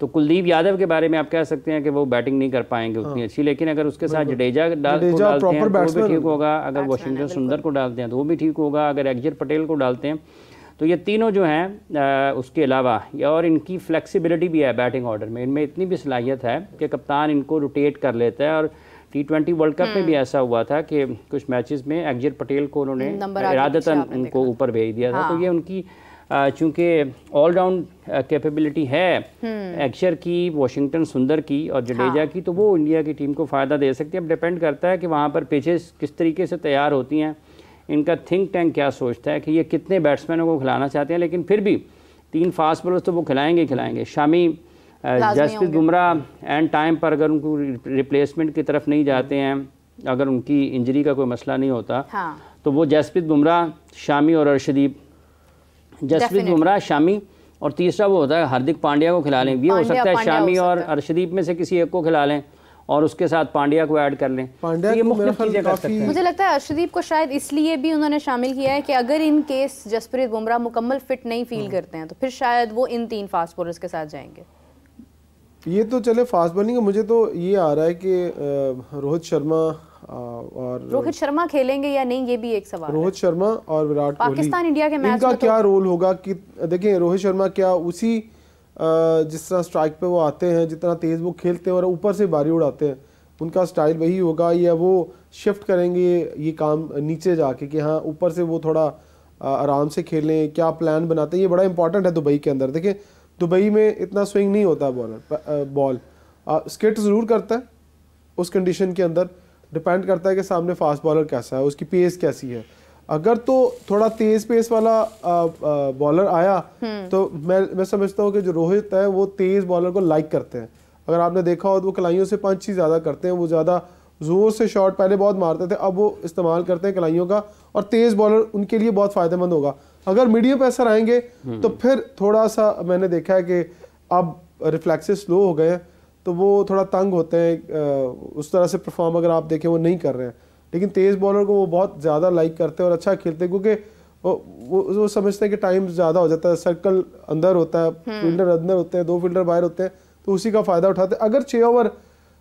[SPEAKER 1] तो कुलदीप यादव के बारे में आप कह सकते हैं कि वो बैटिंग नहीं कर पाएंगे उतनी अच्छी, लेकिन अगर उसके साथ जडेजा को डालते हैं तो वो भी ठीक होगा, अगर वाशिंगटन सुंदर को डालते हैं तो वो भी ठीक होगा, अगर अक्षर पटेल को डालते हैं तो ये तीनों जो हैं उसके अलावा और इनकी फ्लेक्सिबिलिटी भी है बैटिंग ऑर्डर में, इनमें इतनी भी सलाहियत है कि कप्तान इनको रोटेट कर लेता है। और T20 वर्ल्ड कप में भी ऐसा हुआ था कि कुछ मैचेस में अक्षर पटेल को उन्होंने इरादतन उनको ऊपर भेज दिया था। तो ये उनकी चूँकि ऑलराउंड कैपेबिलिटी है अक्षर की, वाशिंगटन सुंदर की और जडेजा की, तो वो इंडिया की टीम को फ़ायदा दे सकती है। अब डिपेंड करता है कि वहाँ पर पिचेस किस तरीके से तैयार होती हैं, इनका थिंक टैंक क्या सोचता है कि ये कितने बैट्समैनों को खिलाना चाहते हैं, लेकिन फिर भी 3 फास्ट बॉलर्स तो वो खिलाएंगे। शामी, जसप्रीत बुमराह एंड टाइम पर अगर उनको रिप्लेसमेंट की तरफ नहीं जाते हैं, अगर उनकी इंजरी का कोई मसला नहीं होता तो वो जसप्रीत बुमराह, शामी और अर्शदीप, जसप्रीत बुमराह, शामी और तीसरा वो होता है हार्दिक पांड्या को खिला लें। ये हो सकता है शामी और अर्शदीप में से किसी एक को खिला लें और उसके साथ पांड्या को ऐड कर लें।
[SPEAKER 3] पांड्या
[SPEAKER 1] ये मुख्तलिफ चीज़ें कर सकते हैं।
[SPEAKER 2] मुझे लगता है अर्शदीप को शायद इसलिए भी उन्होंने शामिल किया है कि अगर इन केस जसप्रीत बुमराह मुकम्मल फिट नहीं फील करते हैं तो फिर शायद वो इन 3 फास्ट बॉलर्स के साथ जाएंगे।
[SPEAKER 3] ये तो चले फास्ट बॉलिंग, मुझे तो ये आ रहा है कि रोहित शर्मा
[SPEAKER 2] खेलेंगे या नहीं, ये भी एक सवाल है।
[SPEAKER 3] रोहित शर्मा और विराट कोहली,
[SPEAKER 2] पाकिस्तान इंडिया के मैच
[SPEAKER 3] इनका क्या रोल होगा कि देखिए रोहित शर्मा क्या उसी जिस तरह स्ट्राइक पे वो आते हैं, जितना तेज वो खेलते हैं और ऊपर से बारी उड़ाते हैं, उनका स्टाइल वही होगा या वो शिफ्ट करेंगे ये काम नीचे जाके कि हाँ ऊपर से वो थोड़ा आराम से खेलें, क्या प्लान बनाते हैं, ये बड़ा इंपॉर्टेंट है दुबई के अंदर। देखिए दुबई में इतना स्विंग नहीं होता बॉल स्किट ज़रूर करता है, उस कंडीशन के अंदर डिपेंड करता है कि सामने फास्ट बॉलर कैसा है, उसकी पेस कैसी है। अगर तो थोड़ा तेज पेस वाला बॉलर आया तो मैं समझता हूँ कि जो रोहित है वो तेज बॉलर को लाइक करते हैं। अगर आपने देखा हो तो वो कलाइयों से पंच ही ज़्यादा करते हैं, वो ज़्यादा ज़ोर से शॉट पहले बहुत मारते थे, अब वो इस्तेमाल करते हैं कलाइयों का और तेज़ बॉलर उनके लिए बहुत फ़ायदेमंद होगा। अगर मीडियम पेसर आएंगे तो फिर थोड़ा सा मैंने देखा है कि अब रिफ्लेक्सेस स्लो हो गए हैं, तो वो थोड़ा तंग होते हैं, उस तरह से परफॉर्म अगर आप देखें वो नहीं कर रहे हैं। लेकिन तेज़ बॉलर को वो बहुत ज़्यादा लाइक करते हैं और अच्छा खेलते हैं, क्योंकि वो समझते हैं कि टाइम ज़्यादा हो जाता है, सर्कल अंदर होता है, फील्डर अंदर होते हैं, 2 फील्डर बाहर होते हैं, तो उसी का फ़ायदा उठाते हैं। अगर 6 ओवर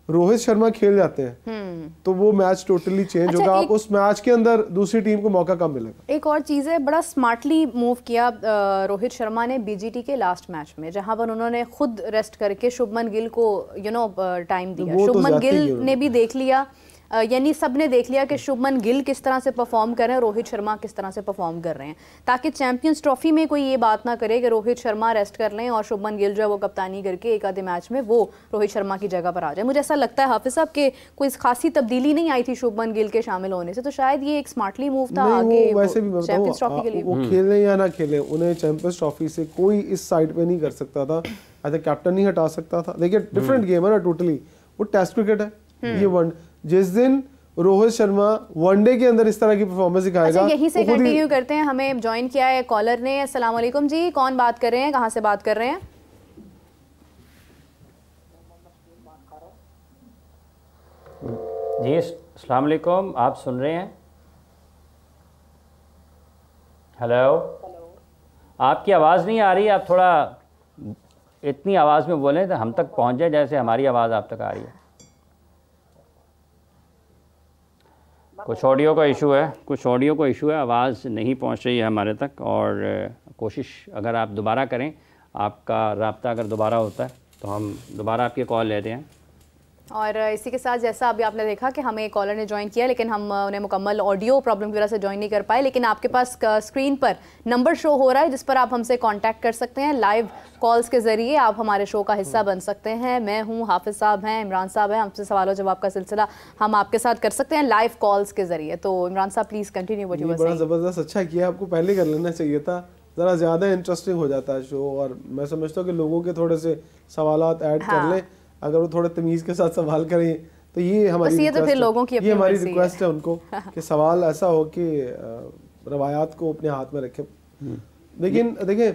[SPEAKER 3] रोहित शर्मा खेल जाते हैं तो वो मैच टोटली चेंज होगा। आप उस मैच के अंदर दूसरी टीम को मौका कम मिलेगा।
[SPEAKER 2] एक और चीज़ है, बड़ा स्मार्टली मूव किया रोहित शर्मा ने बीजीटी के लास्ट मैच में, जहां पर उन्होंने खुद रेस्ट करके शुभमन गिल को टाइम दिया। शुभमन गिल ने भी देख लिया, यानी सब ने देख लिया कि शुभमन गिल किस तरह से परफॉर्म कर रहे हैं, रोहित शर्मा किस तरह से परफॉर्म कर रहे हैं, ताकि चैंपियंस ट्रॉफी में कोई ये बात ना करे कि रोहित शर्मा रेस्ट कर लें और शुभमन गिल जो है वो कप्तानी करके एक आधे मैच में वो रोहित शर्मा की जगह पर आ जाए। मुझे ऐसा लगता है हाफिज साहब के कोई खासी तब्दीली नहीं आई थी शुभमन गिल के शामिल होने से, तो शायद ये एक स्मार्टली मूव था आगे चैंपियंस ट्रॉफी के लिए।
[SPEAKER 3] वो खेलें या ना खेलें, उन्हें चैंपियंस ट्रॉफी से कोई इस साइड पे नहीं कर सकता था, ऐसे कैप्टन नहीं हटा सकता था। देखिए डिफरेंट गेम है ना टोटली, वो टेस्ट क्रिकेट है, ये वन जिस दिन रोहित शर्मा वनडे के अंदर इस तरह की परफॉर्मेंस दिखाएगा।
[SPEAKER 2] अच्छा, यहीं से कंटिन्यू करते हैं। हमें ज्वाइन किया है कॉलर ने। अस्सलाम वालेकुम जी, कौन बात कर रहे हैं, कहां से बात कर रहे हैं?
[SPEAKER 1] जी अस्सलाम वालेकुम, आप सुन रहे हैं? हेलो, आपकी आवाज़ नहीं आ रही, आप थोड़ा इतनी आवाज़ में बोलें तो हम तक पहुंच जाए जैसे हमारी आवाज़ आप तक आ रही है। कुछ ऑडियो का इशू है, आवाज़ नहीं पहुंच रही है हमारे तक। और कोशिश अगर आप दोबारा करें, आपका राब्ता अगर दोबारा होता है तो हम दोबारा आपकी कॉल लेते हैं।
[SPEAKER 2] और इसी के साथ जैसा अभी आपने देखा कि हमें कॉलर ने ज्वाइन किया, लेकिन हम उन्हें मुकम्मल ऑडियो प्रॉब्लम की वजह से ज्वाइन नहीं कर पाए। लेकिन आपके पास स्क्रीन पर नंबर शो हो रहा है जिस पर आप हमसे कांटेक्ट कर सकते हैं। लाइव कॉल्स के ज़रिए आप हमारे शो का हिस्सा बन सकते हैं। मैं हूं, हाफिज़ साहब हैं, इमरान साहब हैं, हमसे सवाल जवाब का सिलसिला हम आपके साथ कर सकते हैं लाइव कॉल्स के ज़रिए। तो इमरान साहब please continue what you were saying.
[SPEAKER 3] बड़ा ज़बरदस्त अच्छा किया, आपको पहले कर लेना चाहिए था, ज़रा ज़्यादा इंटरेस्टिंग हो जाता है शो। और मैं समझता हूँ कि लोगों के थोड़े से सवालात ऐड कर लें, अगर वो थोड़े तमीज़ के साथ सवाल करें तो ये हमारी रिक्वेस्ट है उनको कि सवाल ऐसा हो कि रवायात को अपने हाथ में रखें। लेकिन देखिए,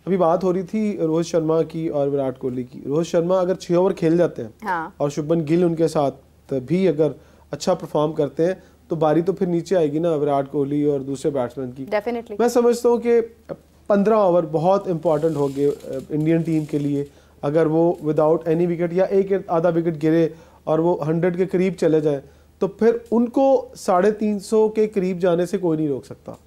[SPEAKER 3] अभी बात हो रही थी रोहित शर्मा की और विराट कोहली की। रोहित शर्मा अगर 6 ओवर खेल जाते हैं और शुभमन गिल उनके साथ भी अगर अच्छा परफॉर्म करते हैं तो बारी तो फिर नीचे आएगी ना विराट कोहली और दूसरे बैट्समैन की।
[SPEAKER 2] डेफिनेटली
[SPEAKER 3] मैं समझता हूँ कि 15 ओवर बहुत इंपॉर्टेंट हो गए इंडियन टीम के लिए। अगर वो विदाउट एनी विकेट या एक आधा विकेट गिरे और वो 100 के करीब चले जाए तो फिर उनको 350 के करीब जाने से कोई नहीं रोक सकता।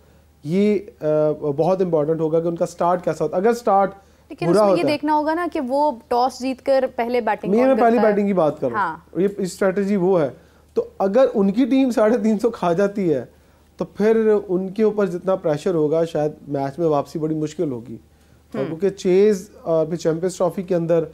[SPEAKER 3] ये बहुत इंपॉर्टेंट होगा कि उनका स्टार्ट कैसा होता है। अगर स्टार्ट बुरा होता है,
[SPEAKER 2] ये देखना होगा ना कि वो टॉस जीतकर पहले बैटिंग
[SPEAKER 3] मैं पहली बैटिंग की बात कर रहा हूँ, ये स्ट्रेटजी वो है। तो अगर उनकी टीम 350 खा जाती है तो फिर उनके ऊपर जितना प्रेशर होगा शायद मैच में वापसी बड़ी मुश्किल होगी। क्योंकि चेज फिर चैंपियंस ट्रॉफी के अंदर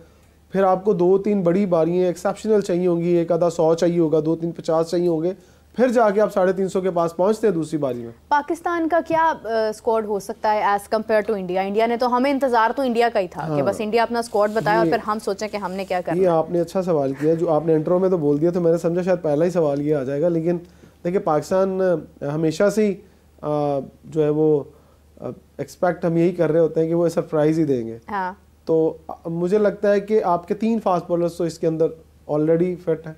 [SPEAKER 3] फिर आपको 2-3 बड़ी बारियां एक्सेप्शनल चाहिए होंगी, एक आधा 100 चाहिए होगा, 2-3 50 चाहिए होंगे, फिर जाके आप 350 के पास पहुंचते हैं दूसरी बारी में।
[SPEAKER 2] पाकिस्तान का क्या स्क्वाड हो सकता है as compare to India? India ने तो, हमें इंतजार तो इंडिया का ही था कि बस इंडिया अपना स्क्वाड बताए और फिर हम सोचें कि हमने क्या करना है।
[SPEAKER 3] ये आपने अच्छा सवाल किया, जो आपने इंट्रो में तो बोल दिया, तो मैंने समझा शायद पहला ही सवाल ये आ जाएगा। लेकिन देखिए, पाकिस्तान हमेशा से ही जो है वो एक्सपेक्ट हम यही कर रहे होते हैं कि वो सरप्राइज ही देंगे।
[SPEAKER 2] हाँ।
[SPEAKER 3] तो मुझे लगता है कि आपके 3 फास्ट बॉलर्स तो इसके अंदर ऑलरेडी फिट हैं।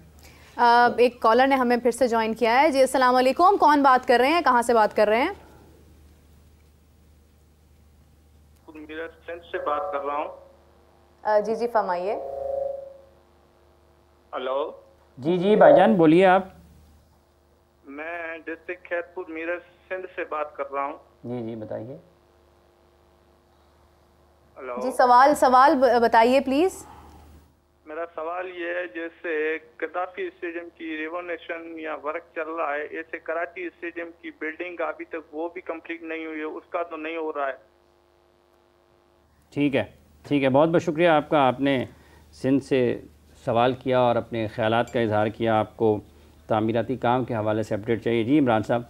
[SPEAKER 2] एक कॉलर ने हमें फिर से ज्वाइन किया है जी। अस्सलाम वालेकुम, कौन बात कर रहे हैं, कहां से बात कर रहे हैं?
[SPEAKER 4] मेरा सेंस से बात कर रहा हूं।
[SPEAKER 2] जी जी फरमाइए।
[SPEAKER 4] हेलो
[SPEAKER 1] जी भाईजान बोलिए आप।
[SPEAKER 4] मैं डिस्ट्रिक्ट खैरपुर मीरठ सिंध से बात कर रहा हूं।
[SPEAKER 1] जी बताइए।
[SPEAKER 4] हेलो
[SPEAKER 2] जी, सवाल बताइए प्लीज।
[SPEAKER 4] मेरा सवाल ये है, जैसे गद्दाफी स्टेडियम की रिनोवेशन या वर्क चल रहा है, ऐसे कराची स्टेडियम की बिल्डिंग अभी तक वो भी कंप्लीट नहीं हुई है, उसका तो नहीं हो रहा है।
[SPEAKER 1] ठीक है, बहुत बहुत शुक्रिया आपका, आपने सिंध से सवाल किया और अपने ख्यालात का इजहार किया। आपको तामीराती काम के हवाले से अपडेट चाहिए। जी इमरान साहब।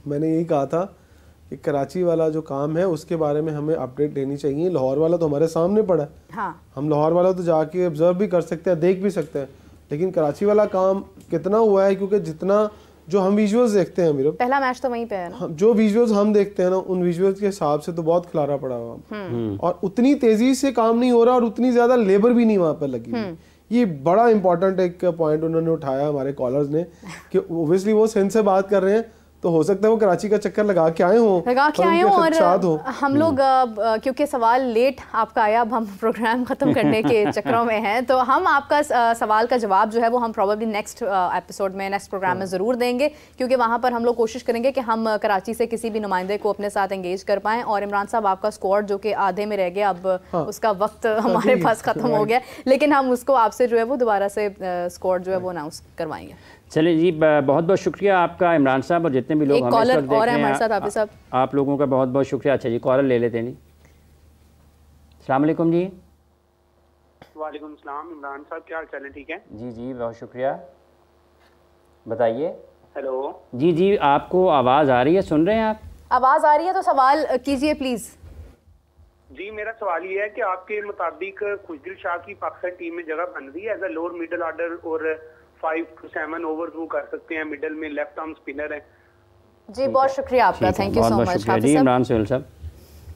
[SPEAKER 3] मैंने यही कहा था कि कराची वाला जो काम है उसके बारे में हमें अपडेट लेनी चाहिए। लाहौर वाला तो हमारे सामने पड़ा है।
[SPEAKER 2] हाँ।
[SPEAKER 3] हम लाहौर वाला तो जाके ऑब्जर्व भी कर सकते हैं, देख भी सकते हैं, लेकिन कराची वाला काम कितना हुआ है, क्योंकि जितना जो हम विजुअल्स देखते हैं मेरे,
[SPEAKER 2] पहला मैच तो वहीं पे है ना,
[SPEAKER 3] जो विजुअल्स हम देखते हैं ना, उन विजुअल्स के हिसाब से तो बहुत खिलारा पड़ा हुआ, और उतनी तेजी से काम नहीं हो रहा और उतनी ज्यादा लेबर भी नहीं वहां पर लगी। ये बड़ा इंपॉर्टेंट एक पॉइंट उन्होंने उठाया हमारे कॉलर्स ने, कि ओब्वियसली वो सिंध से बात कर रहे हैं तो हो सकता है वो कराची का चक्कर लगा के आए हों
[SPEAKER 2] और हम लोग क्योंकि सवाल लेट आपका आया, अब हम प्रोग्राम ख़त्म करने के चक्करों में हैं, तो हम आपका सवाल का जवाब जो है वो हम प्रॉब्लली नेक्स्ट एपिसोड में, नेक्स्ट प्रोग्राम में ज़रूर देंगे, क्योंकि वहाँ पर हम लोग कोशिश करेंगे कि हम कराची से किसी भी नुमाइंदे को अपने साथ एंगेज कर पाएँ। और इमरान साहब, आपका स्क्वाड जो कि आधे में रह गया, अब उसका वक्त हमारे पास ख़त्म हो गया, लेकिन हम उसको आपसे जो है वो दोबारा से स्क्वाड जो है वो अनाउंस करवाएंगे।
[SPEAKER 1] चलिए जी, बहुत बहुत शुक्रिया आपका इमरान साहब, और जितने भी लोग हमें
[SPEAKER 2] कॉलर और हमारे साथ हाफिज़ साहब,
[SPEAKER 1] आप लोगों का बहुत बहुत शुक्रिया। अच्छा जी, कॉलर ले लेते हैं जी। अस्सलाम वालेकुम जी।
[SPEAKER 5] वालेकुम सलाम। इमरान साहब, क्या हाल चाल है? ठीक है
[SPEAKER 1] जी जी, बहुत शुक्रिया, बताइए।
[SPEAKER 5] हेलो
[SPEAKER 1] जी जी, आपको आवाज़ आ रही है, सुन रहे हैं आप?
[SPEAKER 2] आवाज़ आ रही है तो सवाल कीजिए प्लीज़।
[SPEAKER 5] जी, मेरा सवाल ये है कि आपके मुताबिक खुशदिल शाह की पाकिस्तान टीम में जगह बन रही है? As a lower middle order और 5 to 7 ओवर थ्रू कर सकते हैं, मिडल में लेफ्ट आर्म स्पिनर है।
[SPEAKER 2] जी, बहुत शुक्रिया आपका, थैंक यू सो मच।
[SPEAKER 1] जी, इमरान सोहेल साहब।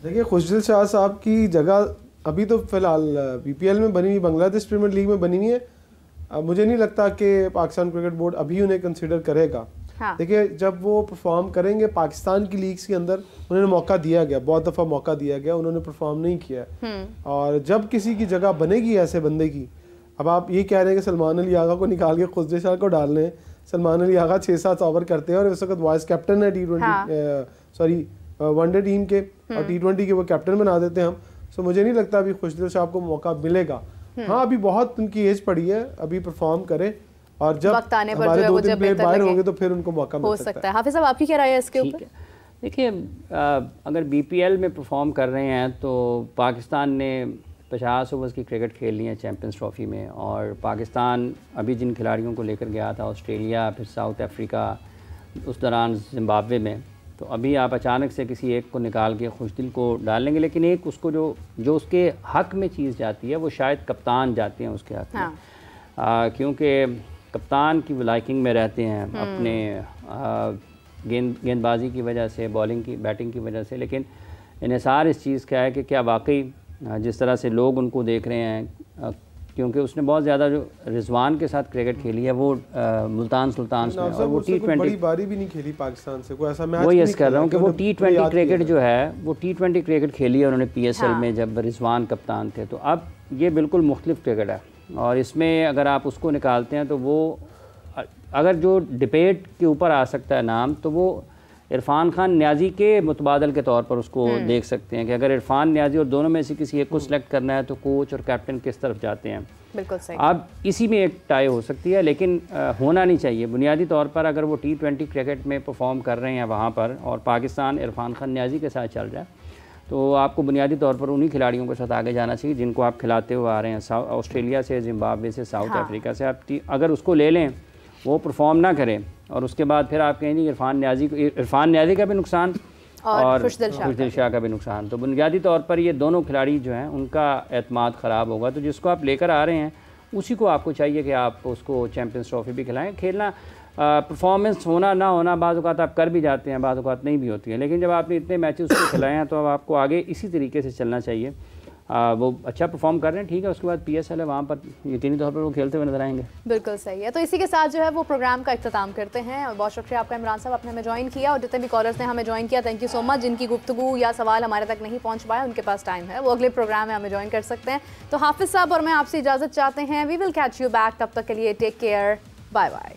[SPEAKER 3] देखिए, खुशदिल शाह साहब की जगह अभी तो फिलहाल बीपीएल में बनी हुई, बांग्लादेश प्रीमियर लीग में बनी हुई है। मुझे नहीं लगता कि पाकिस्तान क्रिकेट बोर्ड अभी उन्हें कंसीडर करेगा।
[SPEAKER 2] हाँ।
[SPEAKER 3] देखिए, जब वो परफॉर्म करेंगे पाकिस्तान की लीग्स के अंदर, उन्हें मौका दिया गया, बहुत दफ़ा मौका दिया गया, उन्होंने परफॉर्म नहीं किया। और जब किसी की जगह बनेगी ऐसे बंदे की, अब आप ये कह रहे हैं कि सलमान अली आगा को निकाल के खुशदिल शाह को डाल रहे हैं। सलमान अली आगा 6-7 ओवर करते हैं और इस वक्त वाइस कैप्टन है वनडे टीम के, और T20 के वो कैप्टन बना देते हैं हम। सो मुझे नहीं लगता अभी खुशदिल शाह को मौका मिलेगा। हाँ, अभी बहुत उनकी एज पड़ी है, अभी परफॉर्म करे, और जब हमारे 2-3 प्लेयर बाहर होंगे तो फिर उनको मौका मिल सकता है।
[SPEAKER 2] हाफिज़ साहब, आपकी क्या राय है इसके ऊपर?
[SPEAKER 1] देखिए, अगर बीपीएल में परफॉर्म कर रहे हैं तो पाकिस्तान ने 50 ओवर्स की क्रिकेट खेलनी है चैम्पियंस ट्रॉफ़ी में, और पाकिस्तान अभी जिन खिलाड़ियों को लेकर गया था, ऑस्ट्रेलिया, फिर साउथ अफ्रीका, उस दौरान जिम्बाब्वे में, तो अभी आप अचानक से किसी एक को निकाल के खुशदिल को डालेंगे, लेकिन एक उसको जो उसके हक़ में चीज़ जाती है वो शायद कप्तान जाते हैं उसके हक़ में, क्योंकि कप्तान की लाइकिंग में रहते हैं अपने गेंदबाजी की वजह से, बॉलिंग की, बैटिंग की वजह से। लेकिन इन्हिसार इस चीज़ का है कि क्या वाकई जिस तरह से लोग उनको देख रहे हैं, क्योंकि उसने बहुत ज़्यादा जो रिजवान के साथ क्रिकेट खेली है वो मुल्तान सुल्तान में, और वो T20
[SPEAKER 3] बड़ी बारी भी नहीं खेली पाकिस्तान से, कोई ऐसा मैच
[SPEAKER 1] वही यस कर रहा हूँ कि वो T20 क्रिकेट जो है वो T20 क्रिकेट खेली है उन्होंने PSL में, जब रिजवान कप्तान थे। तो अब ये बिल्कुल मुख्तलिफ क्रिकेट है, और इसमें अगर आप उसको निकालते हैं तो वो, अगर जो डिबेट के ऊपर आ सकता है नाम, तो वो इरफान खान न्याजी के मुतबादल के तौर पर उसको देख सकते हैं कि अगर इरफान न्याजी और दोनों में से किसी एक को सिलेक्ट करना है तो कोच और कैप्टन किस तरफ जाते हैं।
[SPEAKER 2] बिल्कुल सही।
[SPEAKER 1] अब इसी में एक टाई हो सकती है, लेकिन होना नहीं चाहिए। बुनियादी तौर पर अगर वो T20 क्रिकेट में परफॉर्म कर रहे हैं वहाँ पर, और पाकिस्तान इरफान खान न्याजी के साथ चल रहा है, तो आपको बुनियादी तौर पर उन्हीं खिलाड़ियों के साथ आगे जाना चाहिए जिनको आप खिलाते हुए आ रहे हैं, ऑस्ट्रेलिया से, जिम्बाब्वे से, साउथ अफ्रीका से। आप अगर उसको ले लें, वो परफॉर्म ना करें, और उसके बाद फिर आप कहेंगे इरफान न्याजी का भी नुकसान और खुशदिल शाह का भी नुकसान, तो बुनियादी तौर पर ये दोनों खिलाड़ी जो हैं उनका एतमाद ख़राब होगा। तो जिसको आप लेकर आ रहे हैं उसी को आपको चाहिए कि आप उसको चैम्पियंस ट्रॉफी भी खिलाएं। खेलना, परफॉर्मेंस होना ना होना बाज़ औक़ात आप कर भी जाते हैं, बाज़ औक़ात नहीं भी होती है, लेकिन जब आपने इतने मैचेस उसको खिलाए हैं तो अब आपको आगे इसी तरीके से चलना चाहिए। वो अच्छा परफॉर्म कर रहे हैं, ठीक है, उसके बाद PSL है, वहाँ पर यकीनी तौर पर वो खेलते हुए नजर आएंगे।
[SPEAKER 2] बिल्कुल सही है। तो इसी के साथ जो है वो प्रोग्राम का इख्तिताम करते हैं, और बहुत शुक्रिया आपका इमरान साहब, आपने हमें ज्वाइन किया, और जितने भी कॉलर्स ने हमें ज्वाइन किया, थैंक यू सो मच। जिनकी गुफ्तगू या सवाल हमारे तक नहीं पहुँच पाया, उनके पास टाइम है, वो अगले प्रोग्राम में हमें ज्वाइन कर सकते हैं। तो हाफिज़ साहब और मैं आपसे इजाज़त चाहते हैं। We will catch you back, तब तक के लिए टेक केयर, बाय बाय।